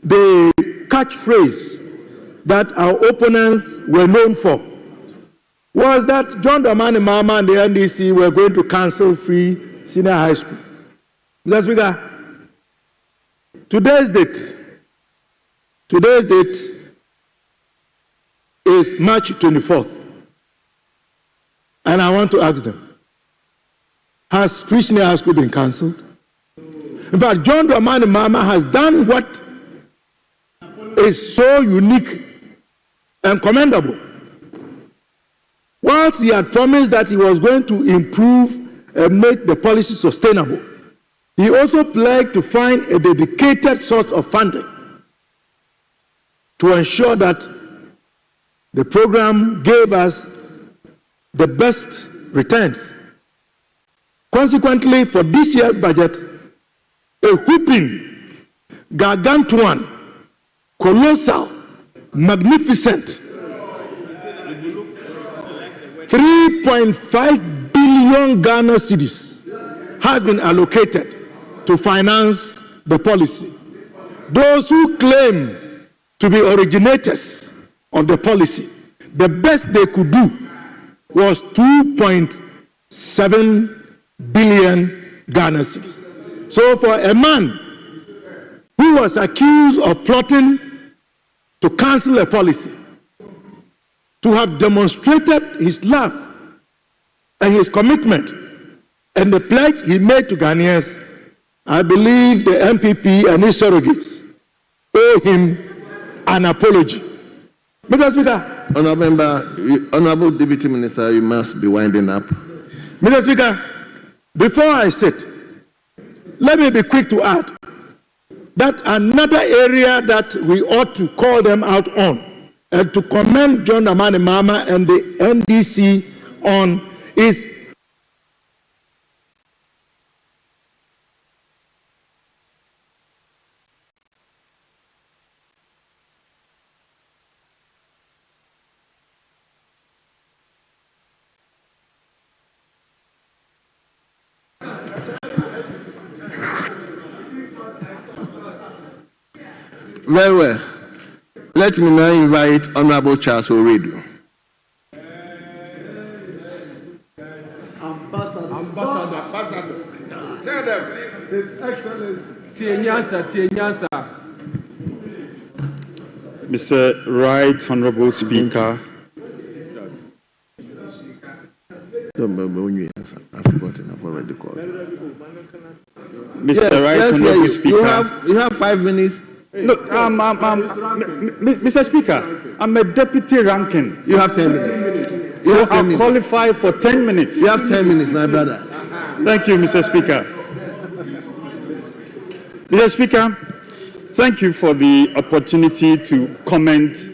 the catchphrases that our opponents were known for was that John Mahama and the NDC were going to cancel free senior high school. Mr. Speaker, today's date is March 24th. And I want to ask them, has free senior high school been cancelled? In fact, John Mahama has done what is so unique and commendable. Whilst he had promised that he was going to improve and make the policy sustainable, he also pledged to find a dedicated source of funding to ensure that the program gave us the best returns. Consequently, for this year's budget, a whooping, gargantuan, colossal, magnificent 3.5 billion Ghana cedis has been allocated to finance the policy. Those who claim to be originators of the policy, the best they could do was 2.7 billion Ghana cedis. So for a man who was accused of plotting to cancel a policy, to have demonstrated his love and his commitment and the pledge he made to Ghanaians, I believe the MPP and his surrogates owe him an apology. Mr. Speaker. Honorable Deputy Minister, you must be winding up. Mr. Speaker, before I sit, let me be quick to add that another area that we ought to call them out on and to commend John Mahama and the NDC on is very well. Let me now invite Honorable Charles Oredu. Ambassador. Tell them. His Excellency. Mr. Right Honorable Speaker, I've forgotten. I've already called. Mr. Right Honorable Speaker. You have 5 minutes. Look, Mr. Speaker, I'm a deputy ranking. You have 10 minutes. So I'll qualify for 10 minutes. You have 10 minutes, my brother. Thank you, Mr. Speaker. Mr. Speaker, thank you for the opportunity to comment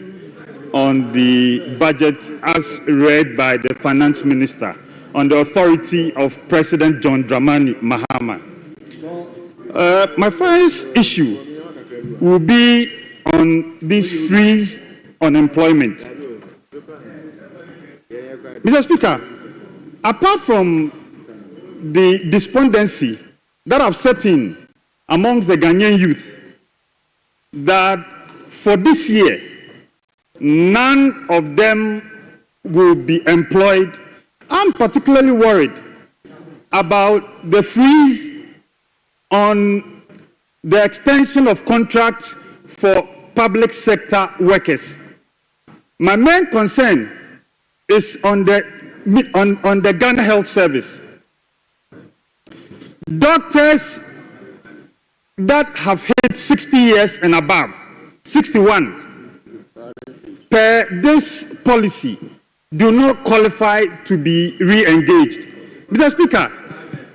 on the budget as read by the Finance Minister on the authority of President John Mahama. My first issue will be on this freeze on employment. Mr. Speaker, apart from the despondency that have set in amongst the Ghanaian youth that for this year, none of them will be employed, I'm particularly worried about the freeze on the extension of contracts for public sector workers. My main concern is on the Ghana Health Service. Doctors that have hit 60 years and above, 61, per this policy, do not qualify to be re-engaged. Mr. Speaker,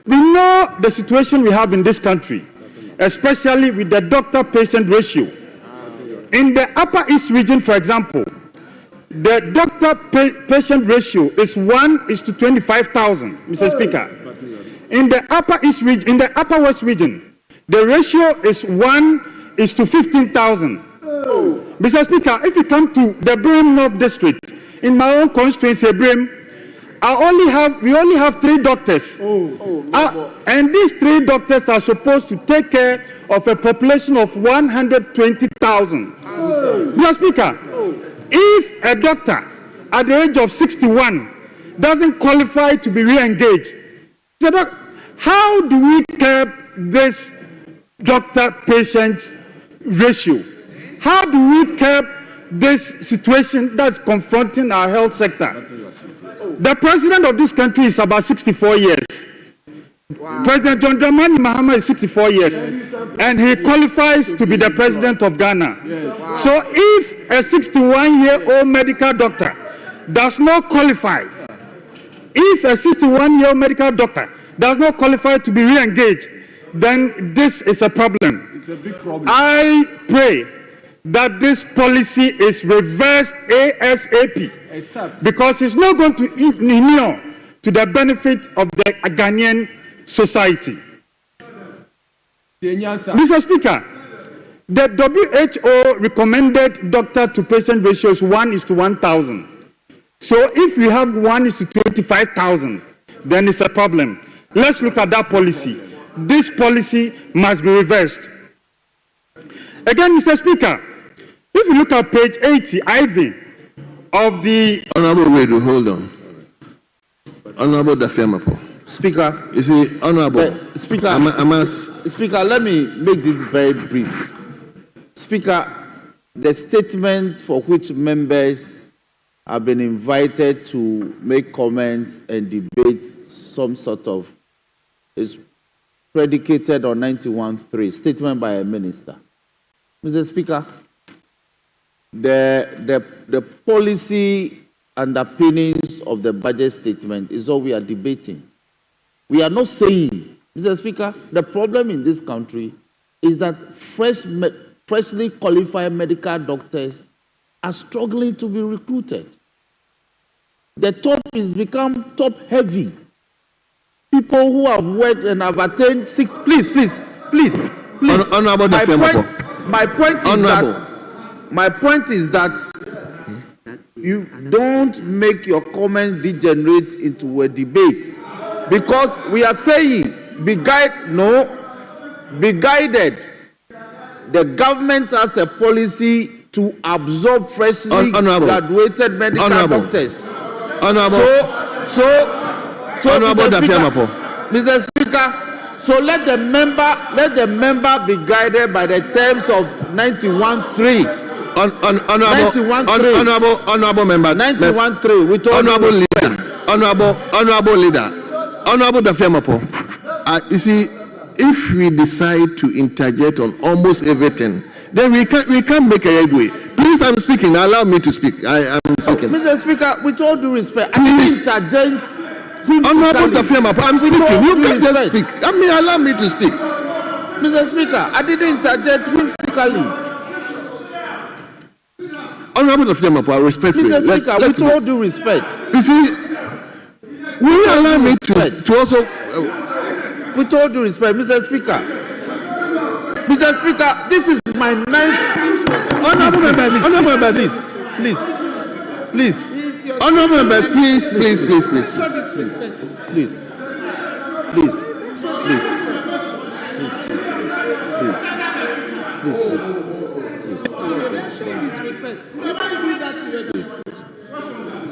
we know the situation we have in this country, especially with the doctor-patient ratio. In the Upper East region, for example, the doctor-patient ratio is 1:25,000, Mr. Speaker. In the Upper East region, in the Upper West region, the ratio is 1:15,000. Mr. Speaker, if you come to the Brim North District, in my own constituency, Brim, we only have 3 doctors. And these 3 doctors are supposed to take care of a population of 120,000. Mr. Speaker, if a doctor at the age of 61 doesn't qualify to be re-engaged, how do we curb this doctor-patient ratio? How do we curb this situation that's confronting our health sector? The president of this country is about 64 years. Wow. President John Mahama is 64 years, and he qualifies to be the president of Ghana. Wow. So if a 61-year-old medical doctor does not qualify, does not qualify to be re-engaged, then this is a problem. It's a big problem. I pray that this policy is reversed ASAP, because it's not going to inure to the benefit of the Ghanaian society. Mr. Speaker, the WHO recommended doctor-to-patient ratio is 1:1,000. So if we have 1:25,000, then it's a problem. Let's look at that policy. This policy must be reversed. Again, Mr. Speaker, if you look at page 80, IV, of the... Honorable Redu, hold on. Honorable Dafiamapo. Speaker. You see, Honorable... Speaker, Speaker, let me make this very brief. Speaker, the statement for which members have been invited to make comments and debate some sort of is predicated on 91.3, statement by a minister. Mr. Speaker, the policy underpinnings of the budget statement is all we are debating. We are not saying, Mr. Speaker, the problem in this country is that freshly qualified medical doctors are struggling to be recruited. The top is become top heavy. People who have worked and have attained 6. Please. Honorable My point is that you don't make your comments degenerate into a debate, because we are saying be guided. The government has a policy to absorb freshly graduated medical doctors. Mr. Speaker, So let the member be guided by the terms of 91.3. Honorable member. 91.3. With all honorable leader. Honorable Dafemapo. You see, if we decide to interject on almost everything, then we can't make a headway. Please, I'm speaking. Allow me to speak. I am speaking. Mr. Speaker, with all due respect, I didn't interject. Honorable Dafemapo, I'm speaking. You can't just speak. I mean, allow me to speak. Mr. Speaker, I didn't interject whimsically. Honorable Dafemapo, I respect you. Mr. Speaker, with all due respect. You see, will you allow me to also... with all due respect, Mr. Speaker. Mr. Speaker, this is my ninth. Honorable members, please. Honorable members, please.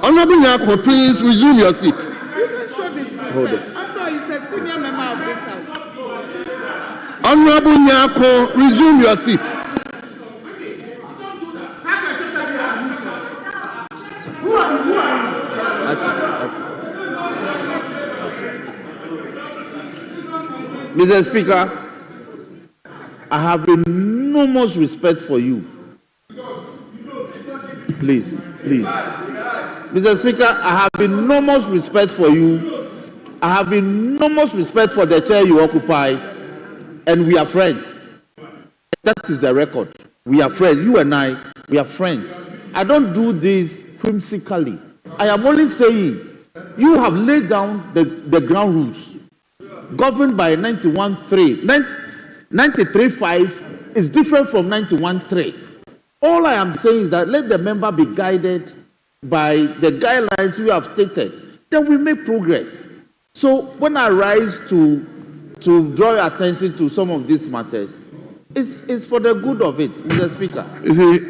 Honorable Nyako, please resume your seat. Hold on. Honorable Nyako, resume your seat. Mr. Speaker, I have enormous respect for you. Please. Mr. Speaker, I have enormous respect for you. I have enormous respect for the chair you occupy, and we are friends. That is the record. We are friends. You and I, we are friends. I don't do this whimsically. I am only saying you have laid down the ground rules governed by 91.3. 93.5 is different from 91.3. All I am saying is that let the member be guided by the guidelines we have stated. Then we make progress. So when I rise to draw your attention to some of these matters, it's for the good of it, Mr. Speaker. You see,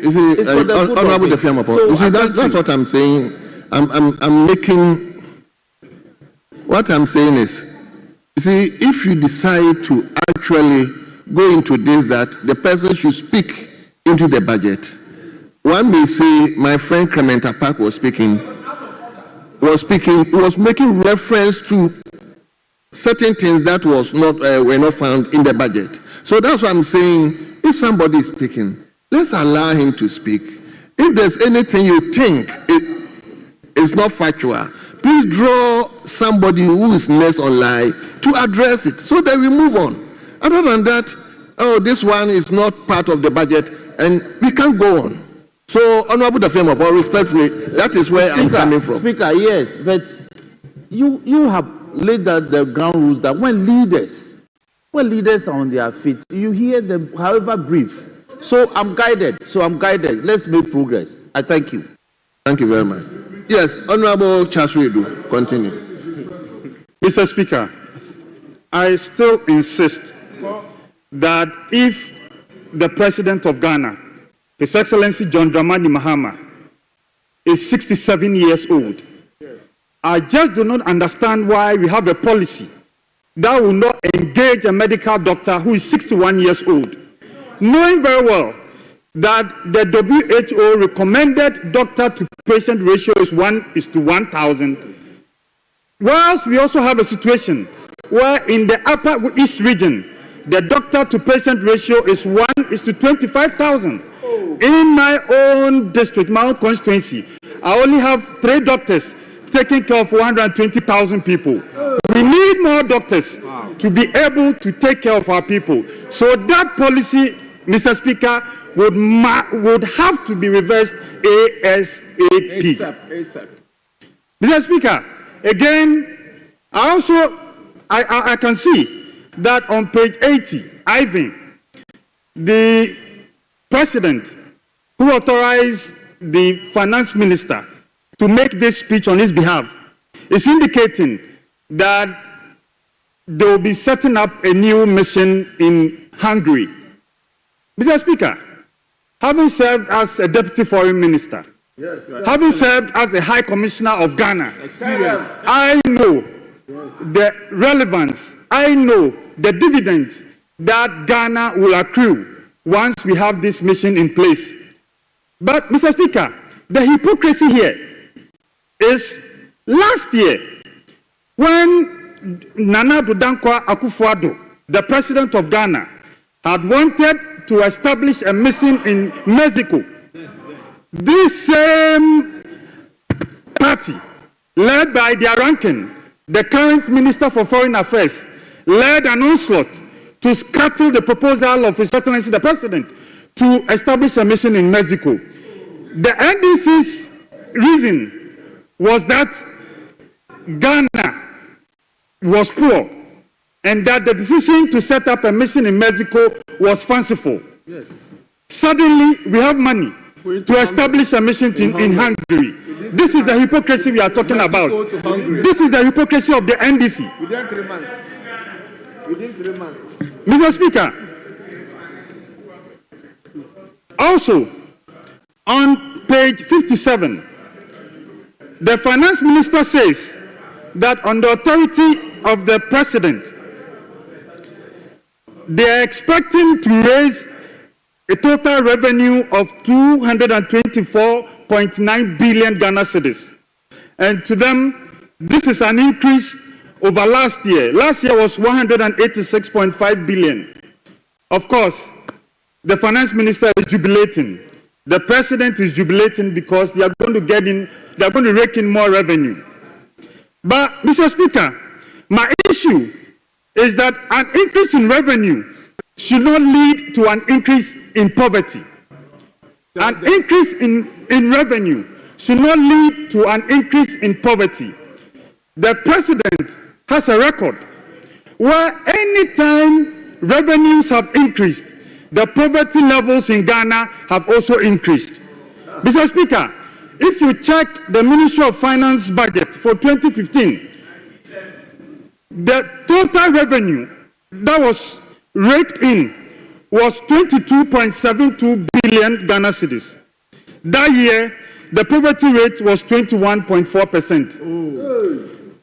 Honorable Dafemapo, you see, that's what I'm saying. I'm making. What I'm saying is, you see, if you decide to actually go into this, that the person should speak into the budget, one may say, my friend Clement Apak was making reference to certain things that were not found in the budget. So that's what I'm saying. If somebody is speaking, let's allow him to speak. If there's anything you think is not factual, please draw somebody who is next online to address it so that we move on. Other than that, this one is not part of the budget and we can't go on. So, Honorable Dafemapo, respectfully, that is where I'm coming from. Speaker, yes, but you have laid out the ground rules that when leaders are on their feet, you hear them, however brief. So I'm guided. Let's make progress. I thank you. Thank you very much. Yes, Honorable Chaswedu, continue. Mr. Speaker, I still insist that if the President of Ghana, His Excellency John Mahama, is 67 years old, I just do not understand why we have a policy that will not engage a medical doctor who is 61 years old, knowing very well that the WHO recommended doctor-to-patient ratio is 1:1,000, whilst we also have a situation where in the Upper East region, the doctor-to-patient ratio is 1:25,000. In my own district, my own constituency, I only have 3 doctors taking care of 120,000 people. We need more doctors to be able to take care of our people. So that policy, Mr. Speaker, would have to be reversed ASAP. ASAP. Mr. Speaker, again, I can see that on page 80, Ivan, the president who authorized the finance minister to make this speech on his behalf is indicating that they will be setting up a new mission in Hungary. Mr. Speaker, having served as a deputy foreign minister, having served as the High Commissioner of Ghana, I know the relevance, I know the dividends that Ghana will accrue once we have this mission in place. But, Mr. Speaker, the hypocrisy here is last year when Nana Addo Dankwa Akufo-Addo, the president of Ghana, had wanted to establish a mission in Mexico. This same party, led by their ranking, the current Minister for Foreign Affairs, led an onslaught to scuttle the proposal of His Excellency the President to establish a mission in Mexico. The NDC's reason was that Ghana was poor and that the decision to set up a mission in Mexico was fanciful. Yes. Suddenly, we have money to establish a mission in Hungary. This is the hypocrisy we are talking about. This is the hypocrisy of the NDC. Within 3 months. Within 3 months. Mr. Speaker, also on page 57, the Finance Minister says that on the authority of the President, they are expecting to raise a total revenue of 224.9 billion Ghana cedis. And to them, this is an increase over last year. Last year was 186.5 billion. Of course, the Finance Minister is jubilating. The President is jubilating because they are going to rake in more revenue. But, Mr. Speaker, my issue is that an increase in revenue should not lead to an increase in poverty. An increase in revenue should not lead to an increase in poverty. The President has a record where anytime revenues have increased, the poverty levels in Ghana have also increased. Mr. Speaker, if you check the Ministry of Finance budget for 2015, the total revenue that was raked in was 22.72 billion Ghana cedis. That year, the poverty rate was 21.4%.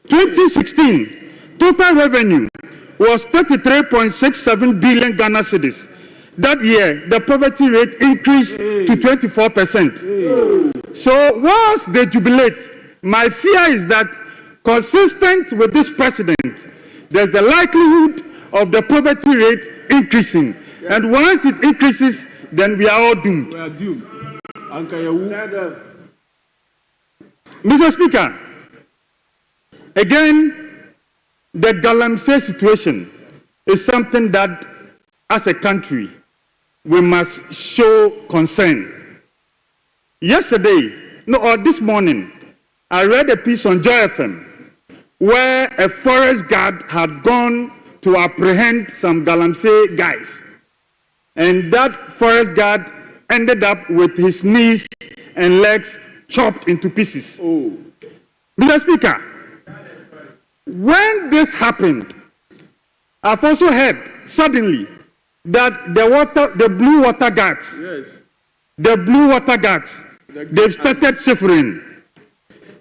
2016, total revenue was 33.67 billion Ghana cedis. That year, the poverty rate increased to 24%. So once they jubilate, my fear is that consistent with this President, there's the likelihood of the poverty rate increasing. Yeah. And once it increases, then we are all doomed. We are doomed. Mr. Speaker, again, the Galamsey situation is something that, as a country, we must show concern. This morning, I read a piece on Joy FM where a forest guard had gone to apprehend some Galamsey guys. And that forest guard ended up with his knees and legs chopped into pieces. Oh. Mr. Speaker, when this happened, I've also heard suddenly that the blue water guards, they've started shivering.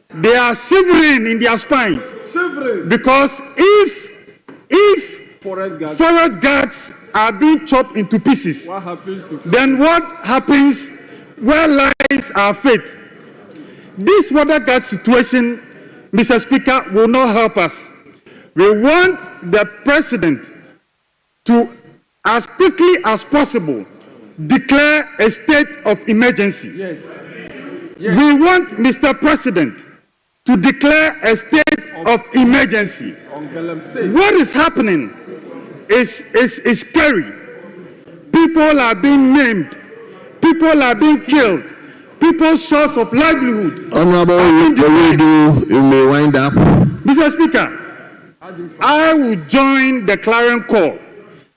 They are shivering in their spines. Because if forest guards are being chopped into pieces, then what happens? Where lies our fate? This water guard situation, Mr. Speaker, will not help us. We want the President to, as quickly as possible, declare a state of emergency. Yes. We want Mr. President to declare a state of emergency. What is happening is scary. People are being named. People are being killed. People's source of livelihood. Honorable, you may wind up. Mr. Speaker, I will join the clarion call.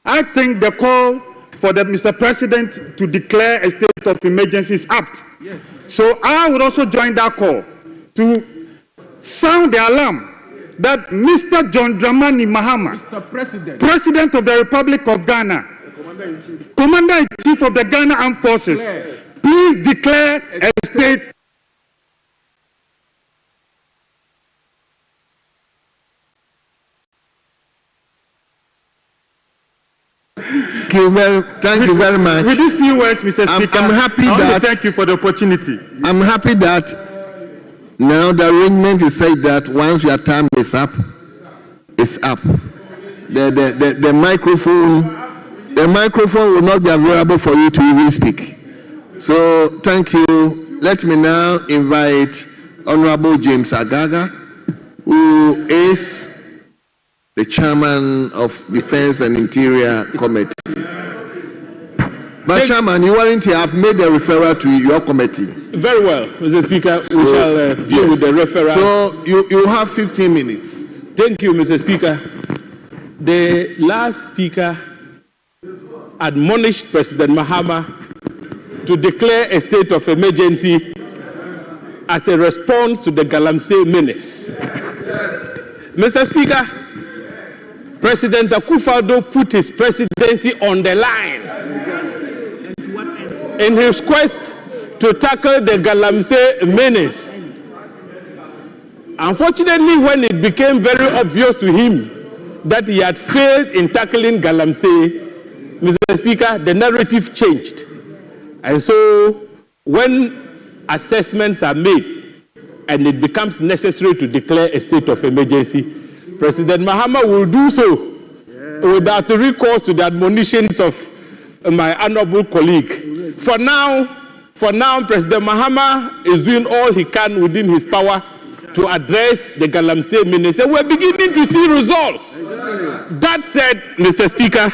I think the call for Mr. President to declare a state of emergency is apt. Yes. So I would also join that call to sound the alarm that Mr. John Mahama, President of the Republic of Ghana, Commander-in-Chief of the Ghana Armed Forces, please declare a state Thank you very much. With these few words, Mr. Speaker, I'm happy I want that to thank you for the opportunity. I'm happy that now the arrangement is said that once your time is up, it's up. The microphone will not be available for you to even speak. So thank you. Let me now invite Honorable James Agaga, who is the chairman of Defense and Interior Committee. But Chairman, you weren't here. I've made a referral to your committee. Very well, Mr. Speaker. We shall deal with the referral. So you have 15 minutes. Thank you, Mr. Speaker. The last speaker admonished President Mahama to declare a state of emergency as a response to the Galamsey menace. Mr. Speaker, President Akufo-Addo put his presidency on the line in his quest to tackle the Galamsey menace. Unfortunately, when it became very obvious to him that he had failed in tackling Galamsey, Mr. Speaker, the narrative changed. And so when assessments are made and it becomes necessary to declare a state of emergency, President Mahama will do so without recourse to the admonitions of my honorable colleague. For now, President Mahama is doing all he can within his power to address the Galamsey menace. And we're beginning to see results. That said, Mr. Speaker,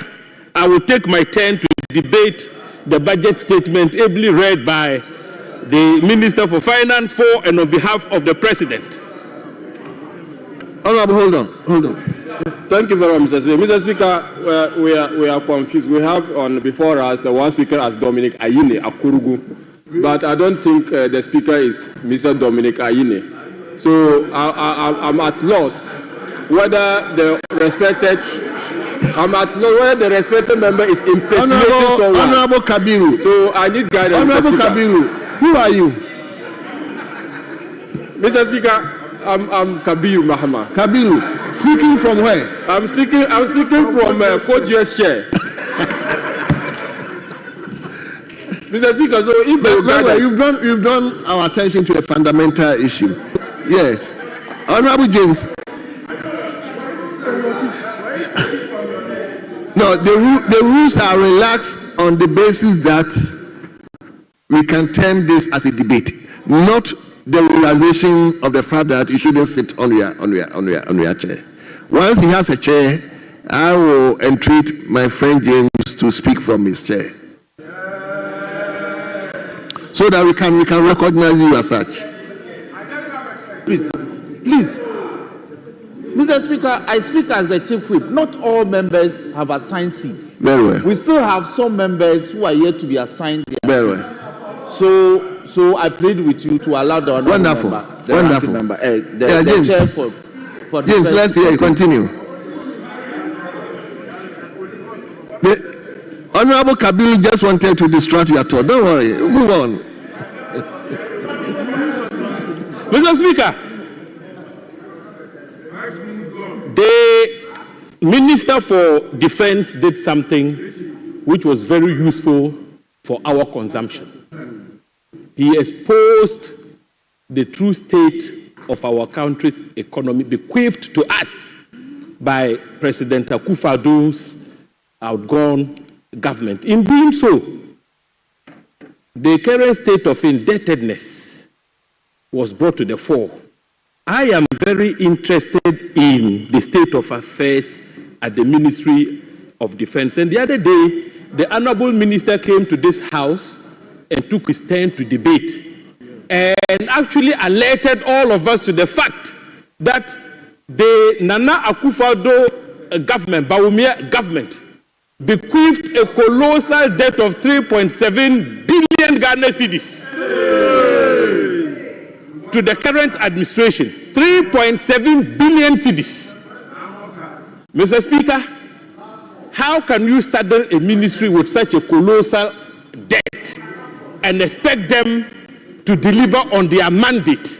I will take my turn to debate the budget statement ably read by the Minister for Finance for and on behalf of the President. Honorable, hold on. Thank you very much, Mr. Speaker. Mr. Speaker, we are confused. We have on before us the one speaker as Dominic Ayine Akurugu, but I don't think the speaker is Mr. Dominic Ayine. So I'm at loss whether the respected member is impersonating someone. Honorable Kabiru. So I need guidance. Honorable Kabiru, who are you? Mr. Speaker, I'm Kabiru Mahama. Kabiru, speaking from where? I'm speaking from Court US Chair. Mr. Speaker, so if you've drawn our attention to a fundamental issue. Yes. Honorable James. No, the rules are relaxed on the basis that we can term this as a debate, not the realization of the fact that you shouldn't sit on your chair. Once he has a chair, I will entreat my friend James to speak from his chair, so that we can recognize you as such. Please. Mr. Speaker, I speak as the Chief Whip. Not all members have assigned seats. Very well. We still have some members who are yet to be assigned their Very seats. well. So I plead with you to allow the honorable Wonderful. member, the James. chair for James, let's hear you continue. The Honorable Kabiru just wanted to distract your thought. Don't worry. Move on. Mr. Speaker, the Minister for Defense did something which was very useful for our consumption. He exposed the true state of our country's economy bequeathed to us by President Akufo-Addo's outgone government. In doing so, the current state of indebtedness was brought to the fore. I am very interested in the state of affairs at the Ministry of Defense. And the other day, the Honorable Minister came to this House and took his turn to debate and actually alerted all of us to the fact that the Nana Akufo-Addo government, Bawumia government, bequeathed a colossal debt of 3.7 billion Ghana cedis to the current administration. 3.7 billion cedis. Mr. Speaker, how can you saddle a ministry with such a colossal debt and expect them to deliver on their mandate?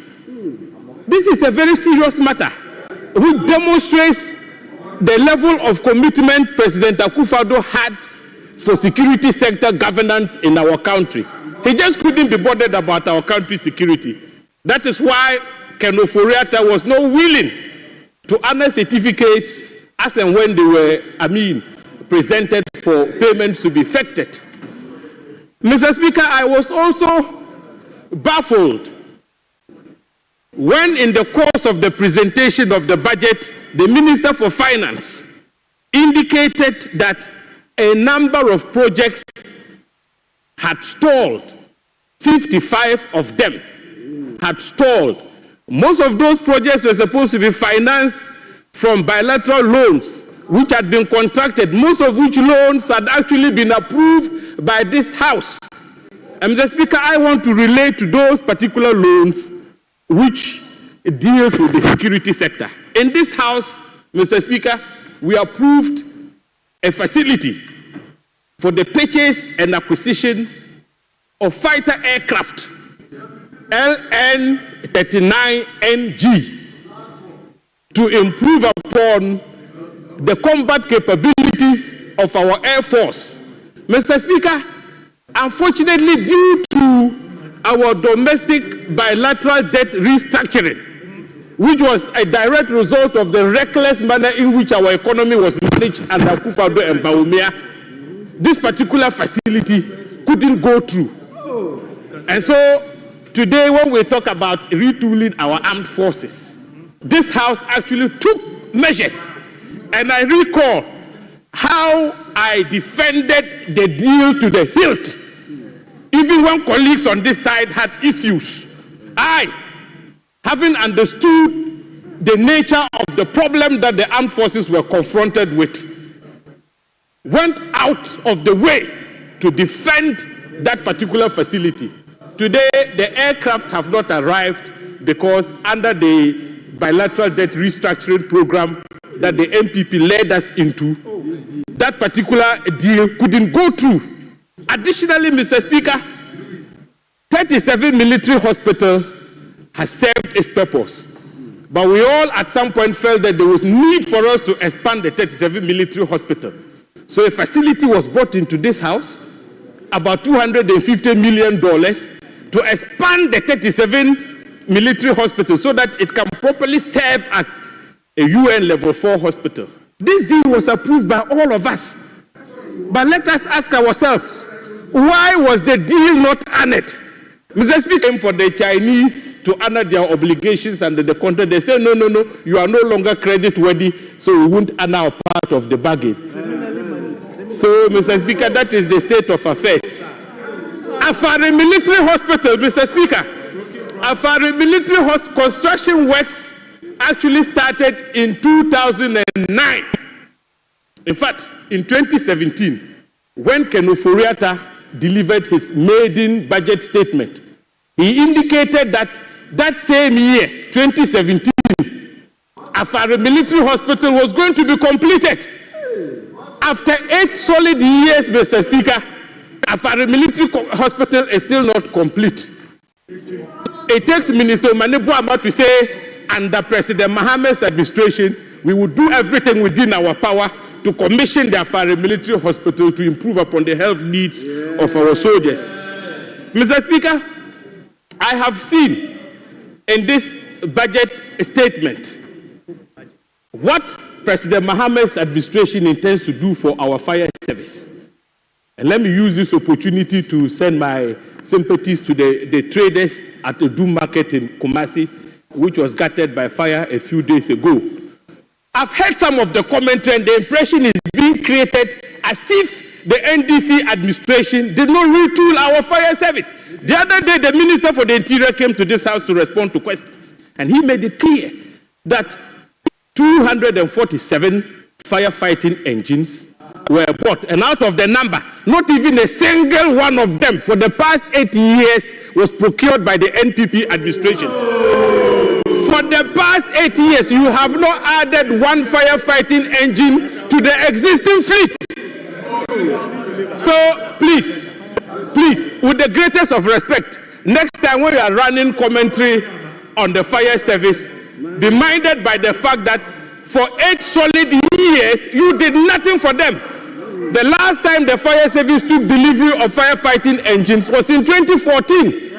This is a very serious matter, which demonstrates the level of commitment President Akufo-Addo had for security sector governance in our country. He just couldn't be bothered about our country's security. That is why Ken Ofori-Atta was not willing to honor certificates as and when they were, presented for payments to be effected. Mr. Speaker, I was also baffled when in the course of the presentation of the budget, the Minister for Finance indicated that a number of projects had stalled. 55 of them had stalled. Most of those projects were supposed to be financed from bilateral loans, which had been contracted, most of which loans had actually been approved by this House. And Mr. Speaker, I want to relate to those particular loans which deals with the security sector. In this House, Mr. Speaker, we approved a facility for the purchase and acquisition of fighter aircraft, LN-39NG, to improve upon the combat capabilities of our Air Force. Mr. Speaker, unfortunately, due to our domestic bilateral debt restructuring, which was a direct result of the reckless manner in which our economy was managed under Akufo-Addo and Bawumia, this particular facility couldn't go through. And so today, when we talk about retooling our armed forces, this House actually took measures. And I recall how I defended the deal to the hilt, even when colleagues on this side had issues. I, having understood the nature of the problem that the armed forces were confronted with, went out of the way to defend that particular facility. Today, the aircraft have not arrived because under the bilateral debt restructuring program that the MPP led us into, that particular deal couldn't go through. Additionally, Mr. Speaker, 37 military hospital has served its purpose. But we all at some point felt that there was need for us to expand the 37 military hospital. So a facility was brought into this House, about $250 million, to expand the 37 military hospital so that it can properly serve as a UN level 4 hospital. This deal was approved by all of us. But let us ask ourselves, why was the deal not honored? Mr. Speaker, for the Chinese to honor their obligations under the contract, they say, no, you are no longer credit worthy, so we won't honor our part of the bargain. So, Mr. Speaker, that is the state of affairs. Afari Military Hospital, Mr. Speaker, Afari Military construction works actually started in 2009. In fact, in 2017, when Ken Ofori-Atta delivered his maiden budget statement, he indicated that that same year, 2017, Afari Military Hospital was going to be completed. After 8 solid years, Mr. Speaker, Afari Military Hospital is still not complete. It takes Minister Mani Buama to say, under President Mahama's administration, we will do everything within our power to commission the Afari Military Hospital to improve upon the health needs of our soldiers. Mr. Speaker, I have seen in this budget statement what President Mahama's administration intends to do for our fire service. And let me use this opportunity to send my sympathies to the traders at the Doom Market in Kumasi, which was gutted by fire a few days ago. I've heard some of the commentary, and the impression is being created as if the NDC administration did not retool our fire service. The other day, the Minister for the Interior came to this House to respond to questions, and he made it clear that 247 firefighting engines were bought, and out of the number, not even a single one of them for the past 8 years was procured by the NPP administration. For the past 8 years, you have not added one firefighting engine to the existing fleet. So please, with the greatest of respect, next time when you are running commentary on the fire service, be minded by the fact that for 8 solid years, you did nothing for them. The last time the fire service took delivery of firefighting engines was in 2014,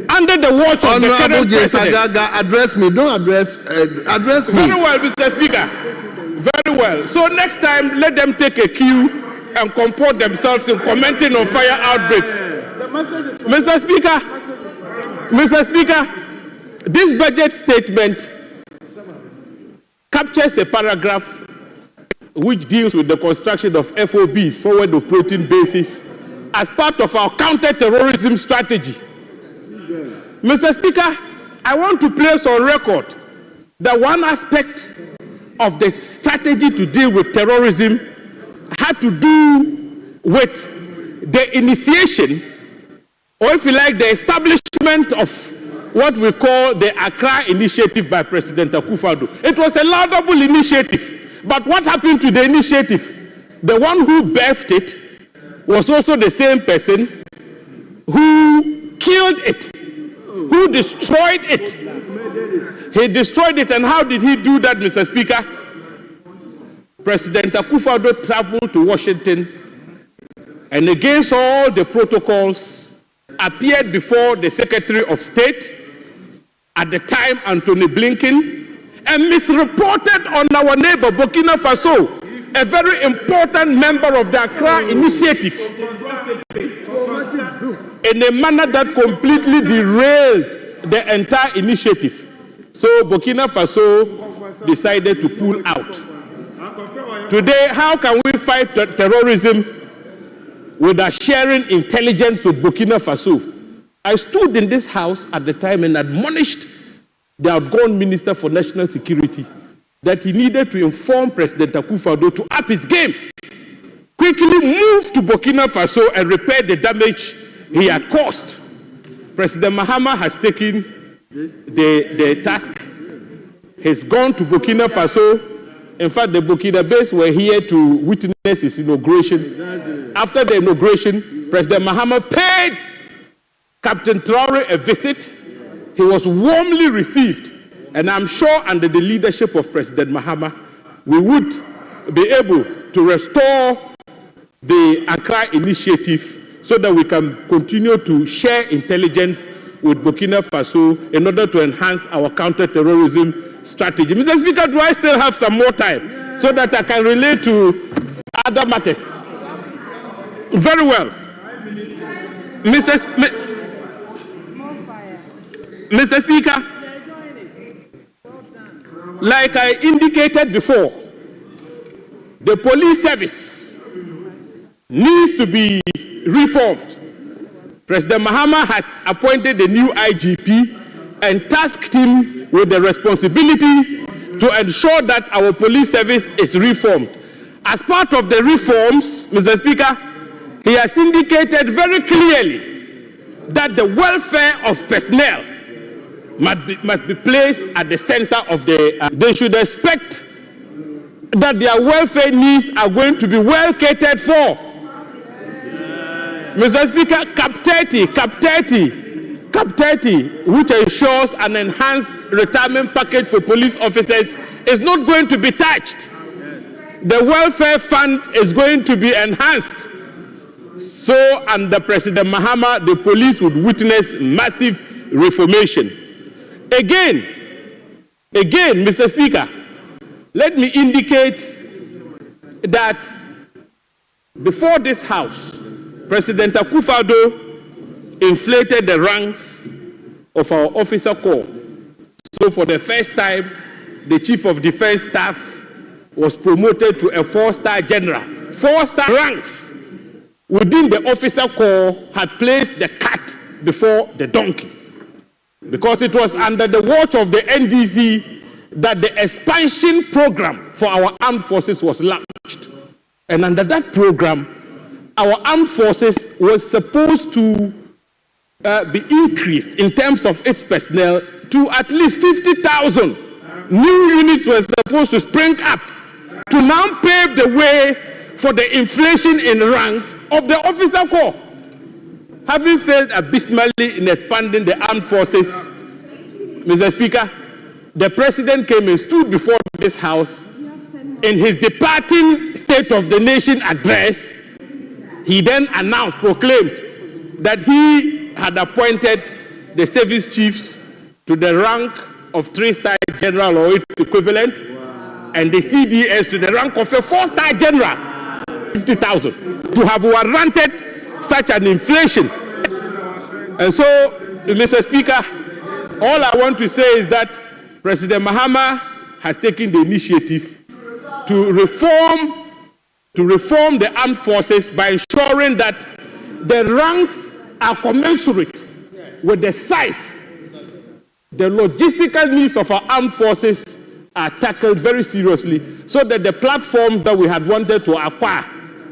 under the watch of the current president. Address me. Don't address me. Very well, Mr. Speaker. Very well. So next time, let them take a cue and comport themselves in commenting on fire outbreaks. Mr. Speaker, this budget statement captures a paragraph which deals with the construction of FOBs, forward operating bases, as part of our counter-terrorism strategy. Mr. Speaker, I want to place on record that one aspect of the strategy to deal with terrorism had to do with the initiation, or if you like, the establishment of what we call the Accra Initiative by President Akufo-Addo. It was a laudable initiative. But what happened to the initiative? The one who birthed it was also the same person who killed it, who destroyed it. He destroyed it, and how did he do that, Mr. Speaker? President Akufo-Addo traveled to Washington and, against all the protocols, appeared before the Secretary of State, at the time Anthony Blinken, and misreported on our neighbor Burkina Faso, a very important member of the Accra Initiative, in a manner that completely derailed the entire initiative. So Burkina Faso decided to pull out. Today, how can we fight terrorism without sharing intelligence with Burkina Faso? I stood in this house at the time and admonished the outgone Minister for National Security that he needed to inform President Akufo-Addo to up his game, quickly move to Burkina Faso and repair the damage he had caused. President Mahama has taken the task. He's gone to Burkina Faso. In fact, the Burkinabés were here to witness his inauguration. After the inauguration, President Mahama paid Captain Traore a visit. He was warmly received, and I'm sure under the leadership of President Mahama, we would be able to restore the Accra Initiative so that we can continue to share intelligence with Burkina Faso in order to enhance our counter-terrorism strategy. Mr. Speaker, do I still have some more time so that I can relate to other matters? Very well. Mr. Speaker, like I indicated before, the police service needs to be reformed. President Mahama has appointed a new IGP and tasked him with the responsibility to ensure that our police service is reformed. As part of the reforms, Mr. Speaker, he has indicated very clearly that the welfare of personnel must be placed at the center of they should expect that their welfare needs are going to be well catered for. Mr. Speaker, Cap 30, which ensures an enhanced retirement package for police officers, is not going to be touched. The welfare fund is going to be enhanced. So, under President Mahama, the police would witness massive reformation. Again, Mr. Speaker, let me indicate that before this House, President Akufo-Addo inflated the ranks of our officer corps. So for the first time, the Chief of Defense Staff was promoted to a 4-star general. 4-star ranks within the officer corps had placed the cat before the donkey, because it was under the watch of the NDC that the expansion program for our armed forces was launched. And under that program, our armed forces was supposed to be increased in terms of its personnel to at least 50,000. New units were supposed to spring up to now pave the way for the inflation in ranks of the officer corps. Having failed abysmally in expanding the armed forces, Mr. Speaker, the President came and stood before this House in his departing State of the Nation address, he then announced, proclaimed, that he had appointed the service chiefs to the rank of 3-star general or its equivalent, and the CDS to the rank of a 4-star general, 50,000, to have warranted such an inflation. And so, Mr. Speaker, all I want to say is that President Mahama has taken the initiative to reform the armed forces by ensuring that the ranks are commensurate with the size. The logistical needs of our armed forces are tackled very seriously, so that the platforms that we had wanted to acquire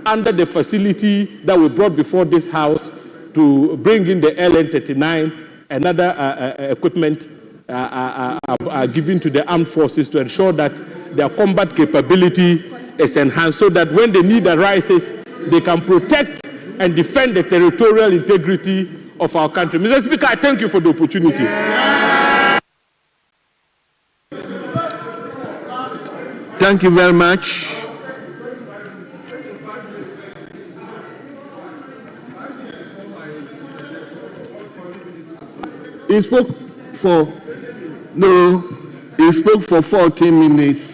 under the facility that we brought before this House to bring in the LN-39 and other equipment are given to the armed forces to ensure that their combat capability is enhanced, so that when the need arises, they can protect and defend the territorial integrity of our country. Mr. Speaker, I thank you for the opportunity. Thank you very much. He spoke for 14 minutes.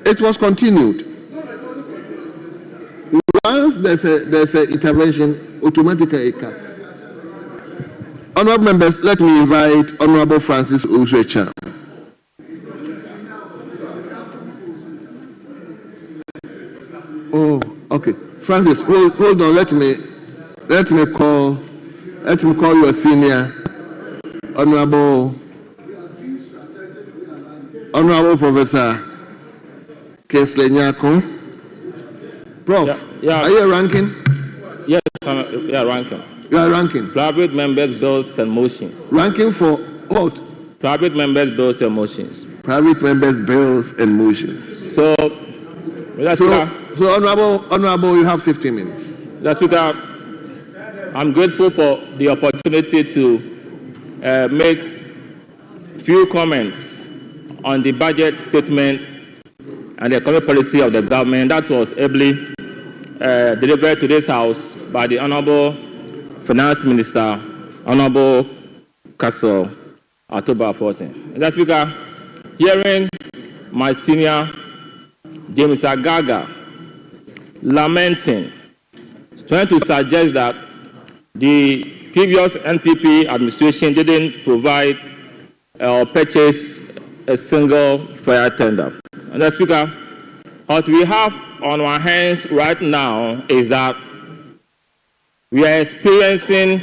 It was continued. Once there's an intervention, automatically it cuts. Honorable members, let me invite Honorable Francis Usuecha. Oh, okay. Francis, hold on. Let me call your senior, Honorable Professor Kesley Nyako. Prof, are you ranking? Yes, we are ranking. You are ranking. Private members' bills and motions. Ranking for what? Private members' bills and motions. Private members' bills and motions. So Honorable, you have 15 minutes. Mr. Speaker, I'm grateful for the opportunity to make few comments on the budget statement and the economic policy of the government that was ably delivered to this House by the Honorable Finance Minister, Honorable Castle Atoba Forsen. Mr. Speaker, hearing my senior James Agaga lamenting, trying to suggest that the previous NPP administration didn't provide or purchase a single fire tender. And the Speaker, what we have on our hands right now is that we are experiencing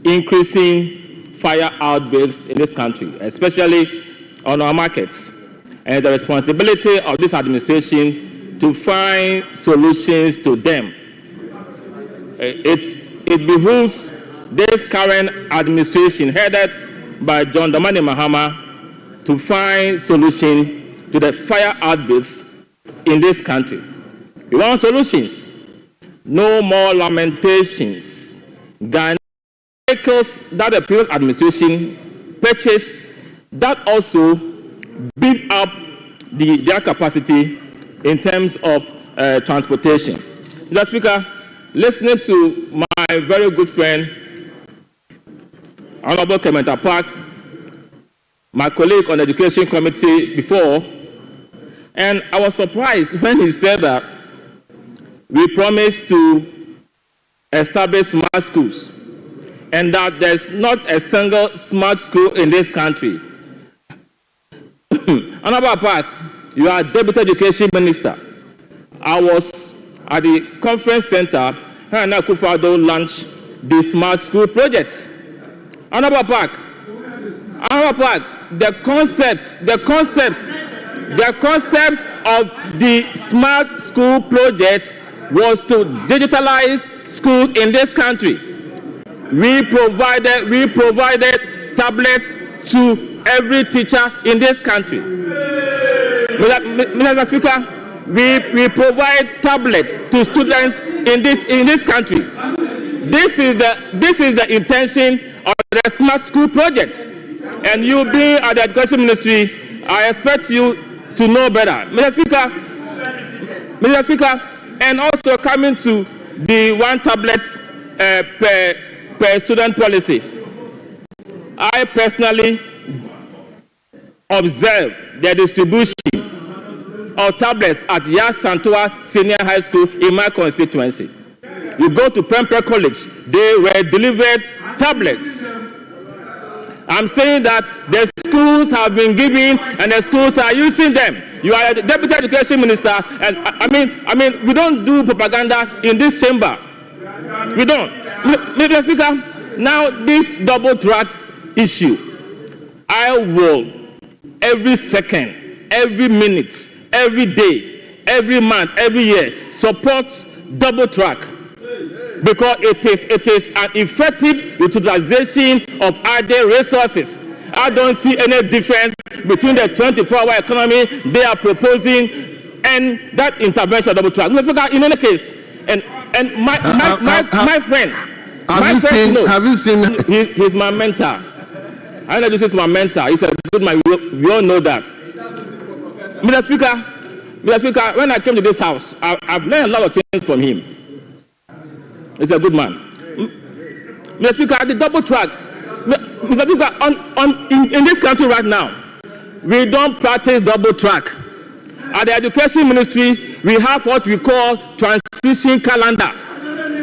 increasing fire outbreaks in this country, especially on our markets. And the responsibility of this administration to find solutions to them. It behooves this current administration, headed by John Mahama, to find solutions to the fire outbreaks in this country. We want solutions. No more lamentations. Vehicles that the previous administration purchased that also build up their capacity in terms of transportation. Mr. Speaker, listening to my very good friend, Honorable Kementa Park, my colleague on the Education Committee before, and I was surprised when he said that we promised to establish smart schools and that there's not a single smart school in this country. Honorable Park, you are Deputy Education Minister. I was at the conference center when Akufo-Addo launched the smart school projects. Honorable Park, the concept of the smart school project was to digitalize schools in this country. We provided tablets to every teacher in this country. Mr. Speaker, we provide tablets to students in this country. This is the intention of the smart school project. And you being at the Education Ministry, I expect you to know better. Mr. Speaker, and also coming to the 1 tablet per student policy. I personally observed the distribution of tablets at Yas Santua Senior High School in my constituency. You go to Pemper College, they were delivered tablets. I'm saying that the schools have been given and the schools are using them. You are the Deputy Education Minister, and I mean, we don't do propaganda in this chamber. We don't. Mr. Speaker, now this double track issue, I will every second, every minute, every day, every month, every year support double track, because it is an effective utilization of other resources. I don't see any difference between the 24-hour economy they are proposing and that intervention double track. Mr. Speaker, in any case, and my friend, have you seen? He's my mentor. I know this is my mentor. He's a good man. We all know that. Mr. Speaker, when I came to this house, I've learned a lot of things from him. He's a good man. Mr. Speaker, the double track. Mr. Speaker, in this country right now, we don't practice double track. At the Education Ministry, we have what we call transition calendar.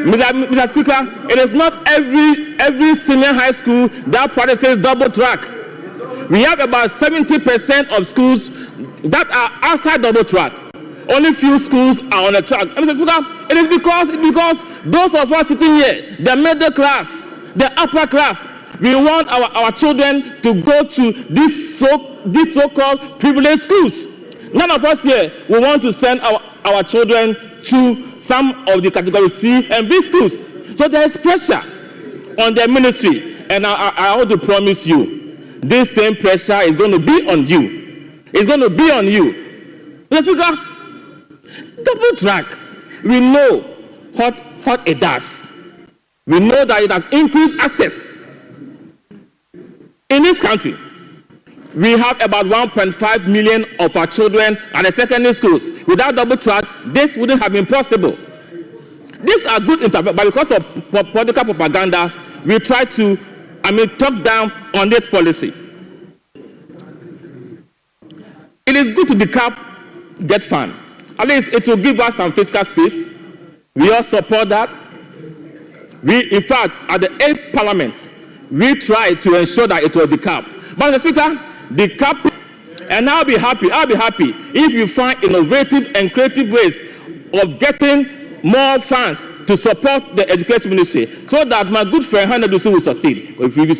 Mr. Speaker, it is not every senior high school that practices double track. We have about 70% of schools that are outside double track. Only few schools are on the track. Mr. Speaker, it is because those of us sitting here, the middle class, the upper class, we want our children to go to these so-called privileged schools. None of us here will want to send our children to some of the category C and B schools. So there is pressure on the ministry, and I want to promise you, this same pressure is going to be on you. It's going to be on you. Mr. Speaker, double track, we know what it does. We know that it has increased access. In this country, we have about 1.5 million of our children at the secondary schools. Without double track, this wouldn't have been possible. These are good interventions, but because of political propaganda, we try to, talk down on this policy. It is good to decap debt fund. At least it will give us some fiscal space. We all support that. In fact, at the 8th Parliament, we try to ensure that it will decap. But Mr. Speaker, decap, and I'll be happy if you find innovative and creative ways of getting more funds to support the education ministry, so that my good friend Hanadusu will succeed. If he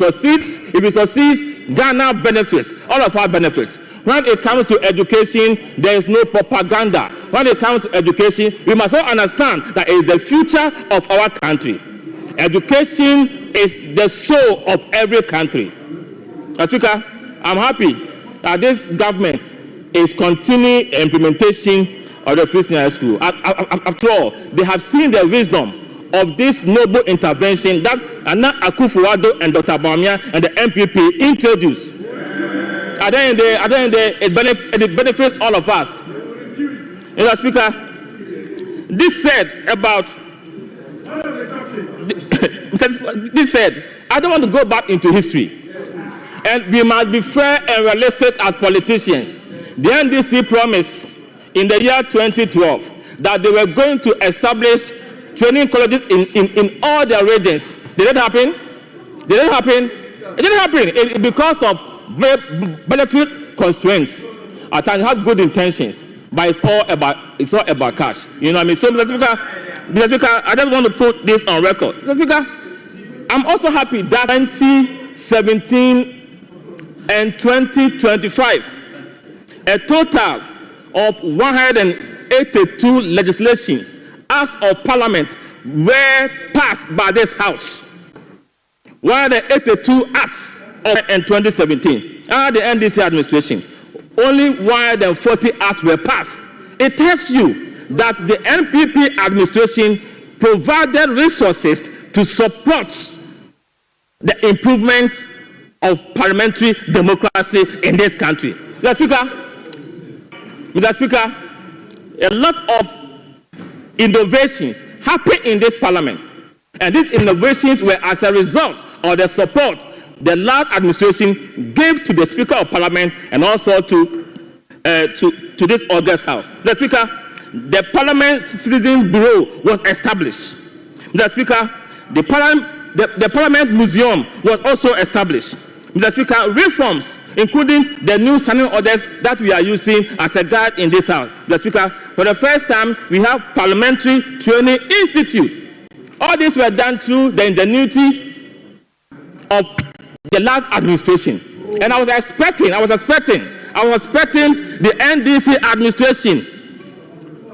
succeeds, Ghana benefits, all of our benefits. When it comes to education, there is no propaganda. When it comes to education, we must all understand that it is the future of our country. Education is the soul of every country. Mr. Speaker, I'm happy that this government is continuing implementation of the free senior high school. After all, they have seen the wisdom of this noble intervention that Anna Akufo-Addo and Dr. Bawumia and the MPP introduced. At the end of the day, it benefits all of us. Mr. Speaker, this said, I don't want to go back into history. And we must be fair and realistic as politicians. The NDC promised in the year 2012 that they were going to establish training colleges in all their regions. Did it happen? It didn't happen because of budgetary constraints. At times, you have good intentions, but it's all about cash. You know what I mean? So, Mr. Speaker, I just want to put this on record. Mr. Speaker, I'm also happy that 2017 and 2025, a total of 182 legislations as of Parliament were passed by this House. 182 acts in 2017 under the NDC administration. Only 140 acts were passed. It tells you that the NPP administration provided resources to support the improvement of parliamentary democracy in this country. Mr. Speaker, a lot of innovations happened in this parliament. And these innovations were as a result of the support the last administration gave to the Speaker of Parliament and also to this August House. Mr. Speaker, the Parliament Citizens Bureau was established. Mr. Speaker, the Parliament Museum was also established. Mr. Speaker, reforms, including the new standing orders that we are using as a guide in this House. Mr. Speaker, for the first time, we have Parliamentary Training Institute. All this were done through the ingenuity of the last administration. And I was expecting the NDC administration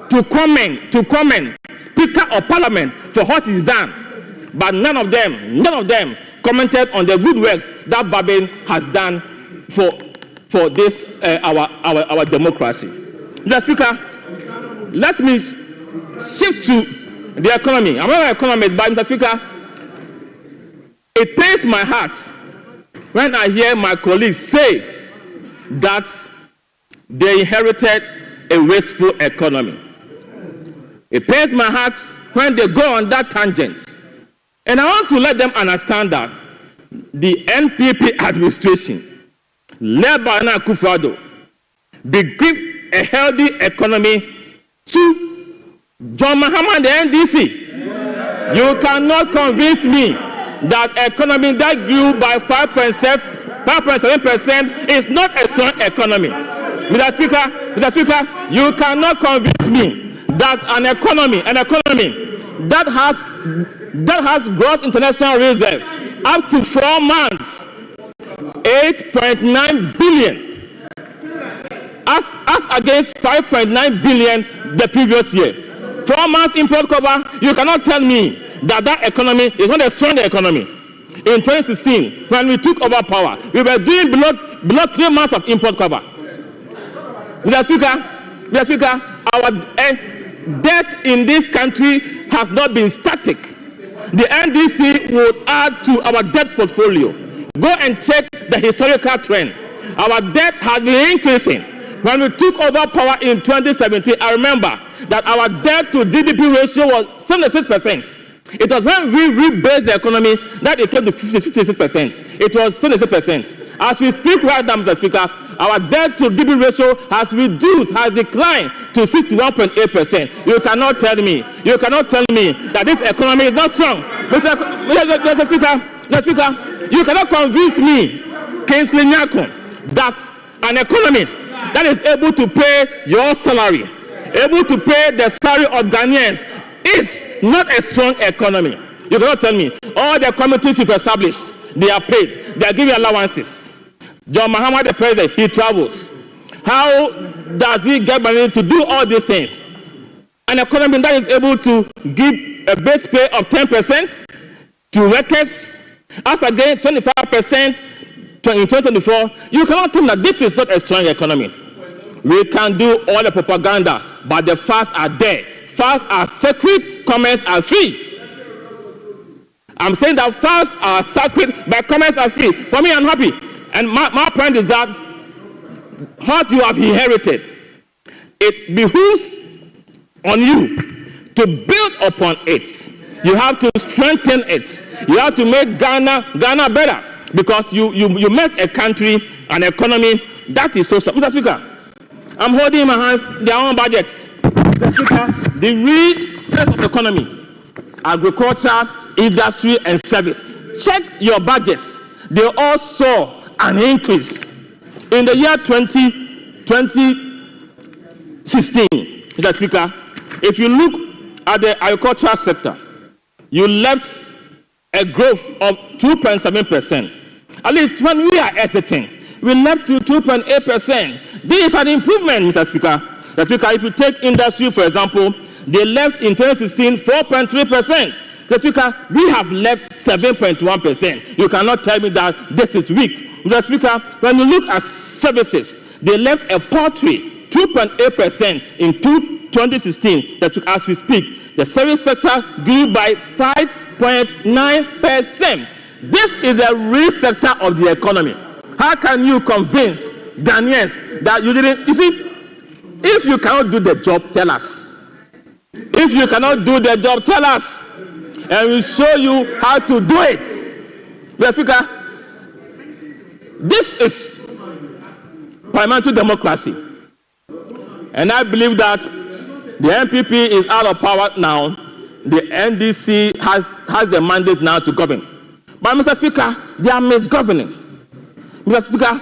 to comment, Speaker of Parliament, for what is done. But none of them commented on the good works that Babin has done for this our democracy. Mr. Speaker, let me shift to the economy. I'm not an economist, but Mr. Speaker, it pains my heart when I hear my colleagues say that they inherited a wasteful economy. It pains my heart when they go on that tangent. And I want to let them understand that the NPP administration, led by Nana Akufo-Addo, give a healthy economy to John Mahama and the NDC. You cannot convince me that economy that grew by 5.7% is not a strong economy. Mr. Speaker, you cannot convince me that an economy that has gross international reserves up to 4 months, 8.9 billion, as against 5.9 billion the previous year. 4 months import cover, you cannot tell me that economy is not a strong economy. In 2016, when we took over power, we were doing below 3 months of import cover. Mr. Speaker, our debt in this country has not been static. The NDC will add to our debt portfolio. Go and check the historical trend. Our debt has been increasing. When we took over power in 2017, I remember that our debt to GDP ratio was 76%. It was when we rebased the economy that it came to 56%. It was 76%. As we speak right now, Mr. Speaker, our debt to GDP ratio has declined to 61.8%. You cannot tell me that this economy is not strong. Mr. Speaker, you cannot convince me, Kingsley Nyako, that an economy that is able to pay your salary, able to pay the salary of Ghanaians, is not a strong economy. You cannot tell me all the committees you've established, they are paid, they are giving allowances. John Mahama, the president, he travels. How does he get money to do all these things? An economy that is able to give a base pay of 10% to workers, as again 25% in 2024, you cannot tell me that this is not a strong economy. We can do all the propaganda, but the facts are there. Facts are sacred, comments are free. I'm saying that facts are sacred, but comments are free. For me, I'm happy. And my point is that what you have inherited, it behooves on you to build upon it. You have to strengthen it. You have to make Ghana better, because you make a country, an economy that is so strong. Mr. Speaker, I'm holding in my hands their own budgets. Mr. Speaker, the real sense of the economy, agriculture, industry, and service. Check your budgets. They all saw an increase. In the year 2016, Mr. Speaker, if you look at the agricultural sector, you left a growth of 2.7%. At least when we are exiting, we left to 2.8%. This is an improvement, Mr. Speaker. Mr. Speaker, if you take industry, for example, they left in 2016 4.3%. Mr. Speaker, we have left 7.1%. You cannot tell me that this is weak. Mr. Speaker, when you look at services, they left a paltry 2.8% in 2016. That as we speak, the service sector grew by 5.9%. This is the real sector of the economy. How can you convince Ghanaians that you didn't. You see, if you cannot do the job, tell us. If you cannot do the job, tell us, and we'll show you how to do it. Mr. Speaker, this is parliamentary democracy, and I believe that the NPP is out of power now. The NDC has the mandate now to govern. But Mr. Speaker, they are misgoverning. Mr. Speaker,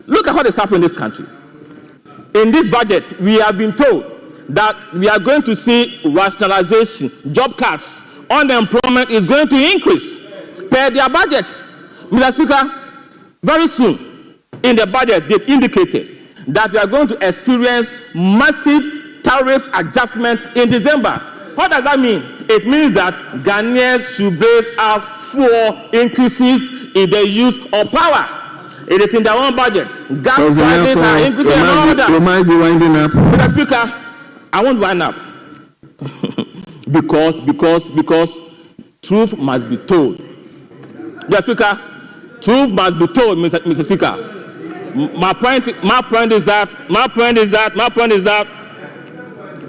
look at what is happening in this country. In this budget, we have been told that we are going to see rationalization, job cuts, unemployment is going to increase per their budget. Mr. Speaker, very soon in the budget, they've indicated that we are going to experience massive tariff adjustment in December. What does that mean? It means that Ghanaians should base out for increases in the use of power. It is in their own budget. Gas prices are increasing and all that. You might be winding up. Mr. Speaker, I won't wind up. because truth must be told. Mr. Speaker, truth must be told, Mr. Speaker. My point is that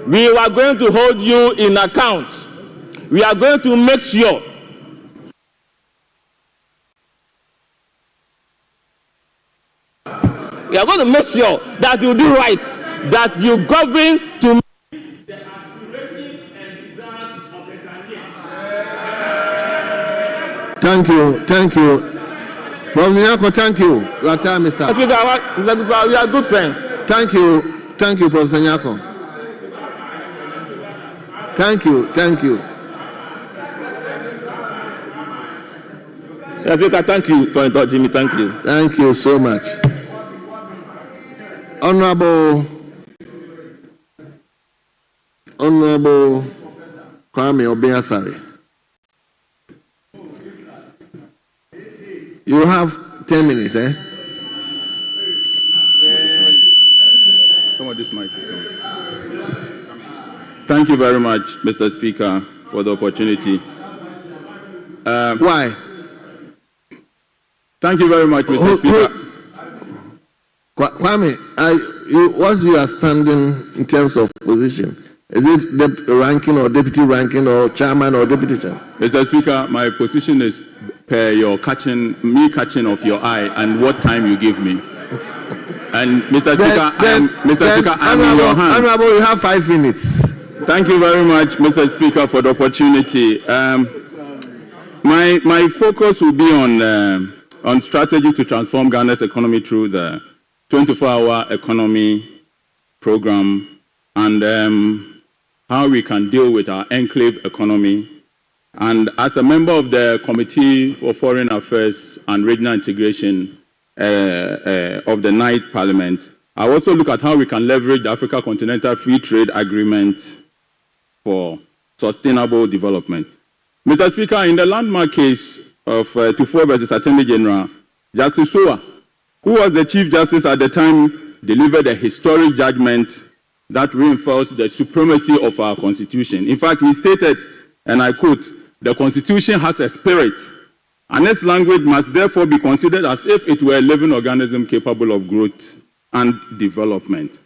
we are going to hold you in account. We are going to make sure that you do right, that you govern to meet the aspirations and desires of the Ghanaians. Thank you. Professor Nyako, thank you. Your time is up. We are good friends. Thank you, Professor Nyako. Thank you. Thank you for indulging me. Thank you. Thank you so much. Honorable Kwame Obiasari. You have 10 minutes, eh? Some of this mic is on. Thank you very much, Mr. Speaker, for the opportunity. Why? Thank you very much, Mr. Speaker. Kwame, what's your standing in terms of position? Is it the ranking or deputy ranking or chairman or deputy chairman? Mr. Speaker, my position is per your catching of your eye and what time you give me. And Mr. Speaker, I'm in your hands. Honorable, you have 5 minutes. Thank you very much, Mr. Speaker, for the opportunity. My focus will be on strategy to transform Ghana's economy through the 24-hour economy program and how we can deal with our enclave economy. And as a member of the Committee for Foreign Affairs and Regional Integration of the Ninth Parliament, I also look at how we can leverage the Africa Continental Free Trade Agreement for sustainable development. Mr. Speaker, in the landmark case of Tufo versus Attorney General, Justice Sowa, who was the Chief Justice at the time, delivered a historic judgment that reinforced the supremacy of our Constitution. In fact, he stated, and I quote, "The Constitution has a spirit, and its language must therefore be considered as if it were a living organism capable of growth and development."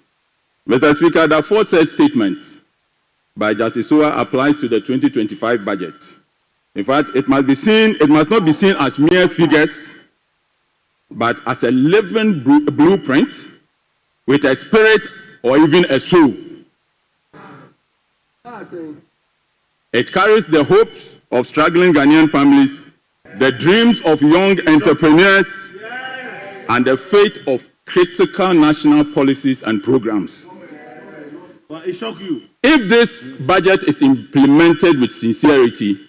Mr. Speaker, the aforesaid statement by Justice Sowa applies to the 2025 budget. In fact, it must not be seen as mere figures, but as a living blueprint with a spirit or even a soul. It carries the hopes of struggling Ghanaian families, the dreams of young entrepreneurs, and the fate of critical national policies and programs. If this budget is implemented with sincerity,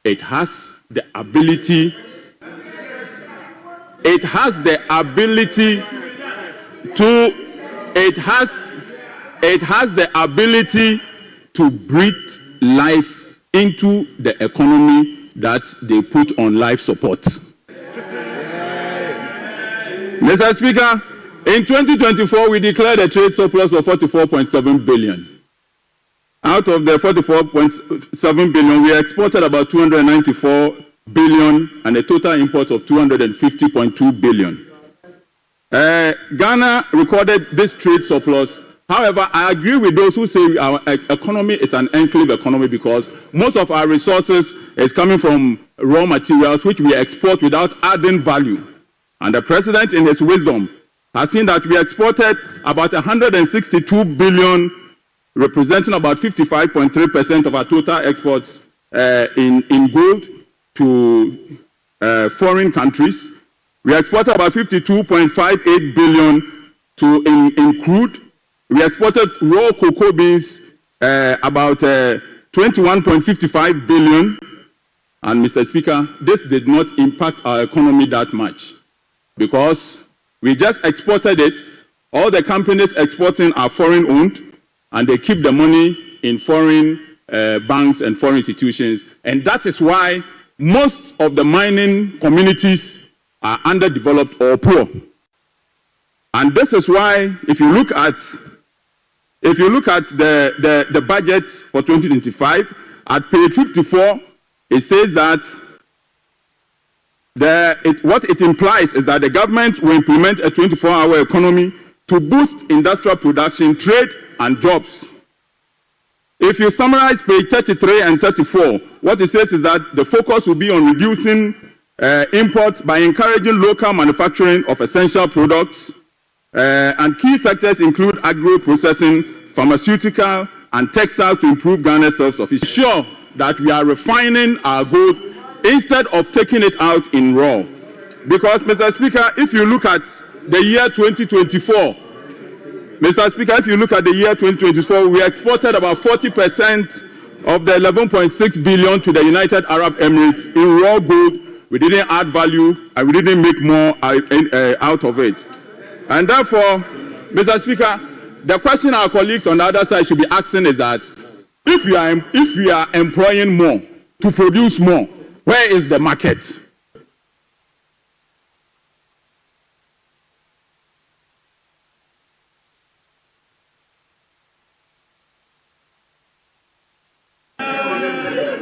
it has the ability to breathe life into the economy that they put on life support. Mr. Speaker, in 2024, we declared a trade surplus of 44.7 billion. Out of the 44.7 billion, we exported about 294 billion and a total import of 250.2 billion. Ghana recorded this trade surplus. However, I agree with those who say our economy is an enclave economy because most of our resources is coming from raw materials which we export without adding value. And the president, in his wisdom, has seen that we exported about 162 billion, representing about 55.3% of our total exports in gold to foreign countries. We exported about 52.58 billion in crude. We exported raw cocoa beans about 21.55 billion. And Mr. Speaker, this did not impact our economy that much because we just exported it. All the companies exporting are foreign owned and they keep the money in foreign banks and foreign institutions. And that is why most of the mining communities are underdeveloped or poor. And this is why if you look at the budget for 2025, at page 54, it says that what it implies is that the government will implement a 24-hour economy to boost industrial production, trade, and jobs. If you summarize page 33 and 34, what it says is that the focus will be on reducing imports by encouraging local manufacturing of essential products, and key sectors include agro-processing, pharmaceutical, and textiles to improve Ghana's self-sufficiency. Sure that we are refining our gold instead of taking it out in raw. Because, Mr. Speaker, if you look at the year 2024, Mr. Speaker, if you look at the year 2024, we exported about 40% of the 11.6 billion to the United Arab Emirates in raw gold. We didn't add value and we didn't make more out of it. And therefore, Mr. Speaker, the question our colleagues on the other side should be asking is that if we are employing more to produce more, where is the market?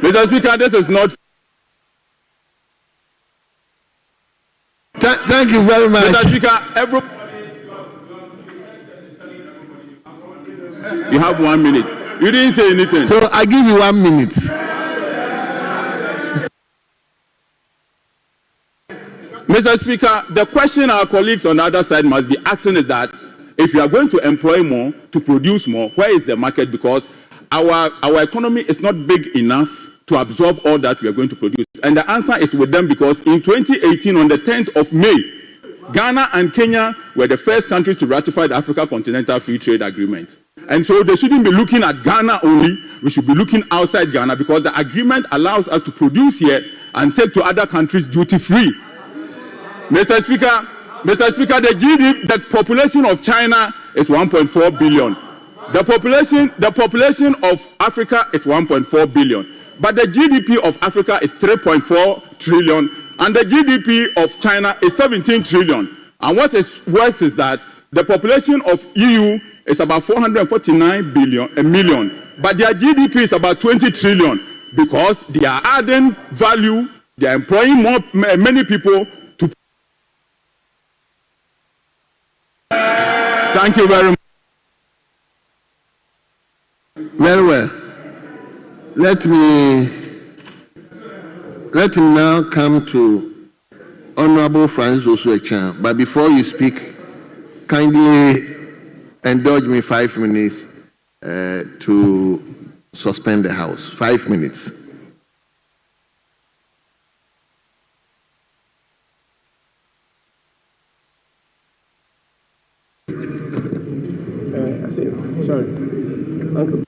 Mr. Speaker, this is not. Thank you very much. Mr. Speaker, you have 1 minute. You didn't say anything. So I give you 1 minute. Mr. Speaker, the question our colleagues on the other side must be asking is that if you are going to employ more, to produce more, where is the market? Because our economy is not big enough to absorb all that we are going to produce. And the answer is with them because in 2018, on the 10th of May, Ghana and Kenya were the first countries to ratify the Africa Continental Free Trade Agreement. And so they shouldn't be looking at Ghana only, we should be looking outside Ghana because the agreement allows us to produce here and take to other countries duty-free. Mr. Speaker, the population of China is 1.4 billion. The population of Africa is 1.4 billion. But the GDP of Africa is 3.4 trillion, and the GDP of China is 17 trillion. And what is worse is that the population of EU is about 449 million, but their GDP is about 20 trillion because they are adding value, they are employing many people to. Thank you very much. Very well. Let me now come to Honorable Francis Osuechan. But before you speak, kindly indulge me 5 minutes to suspend the House. 5 minutes. Sorry. Uncle.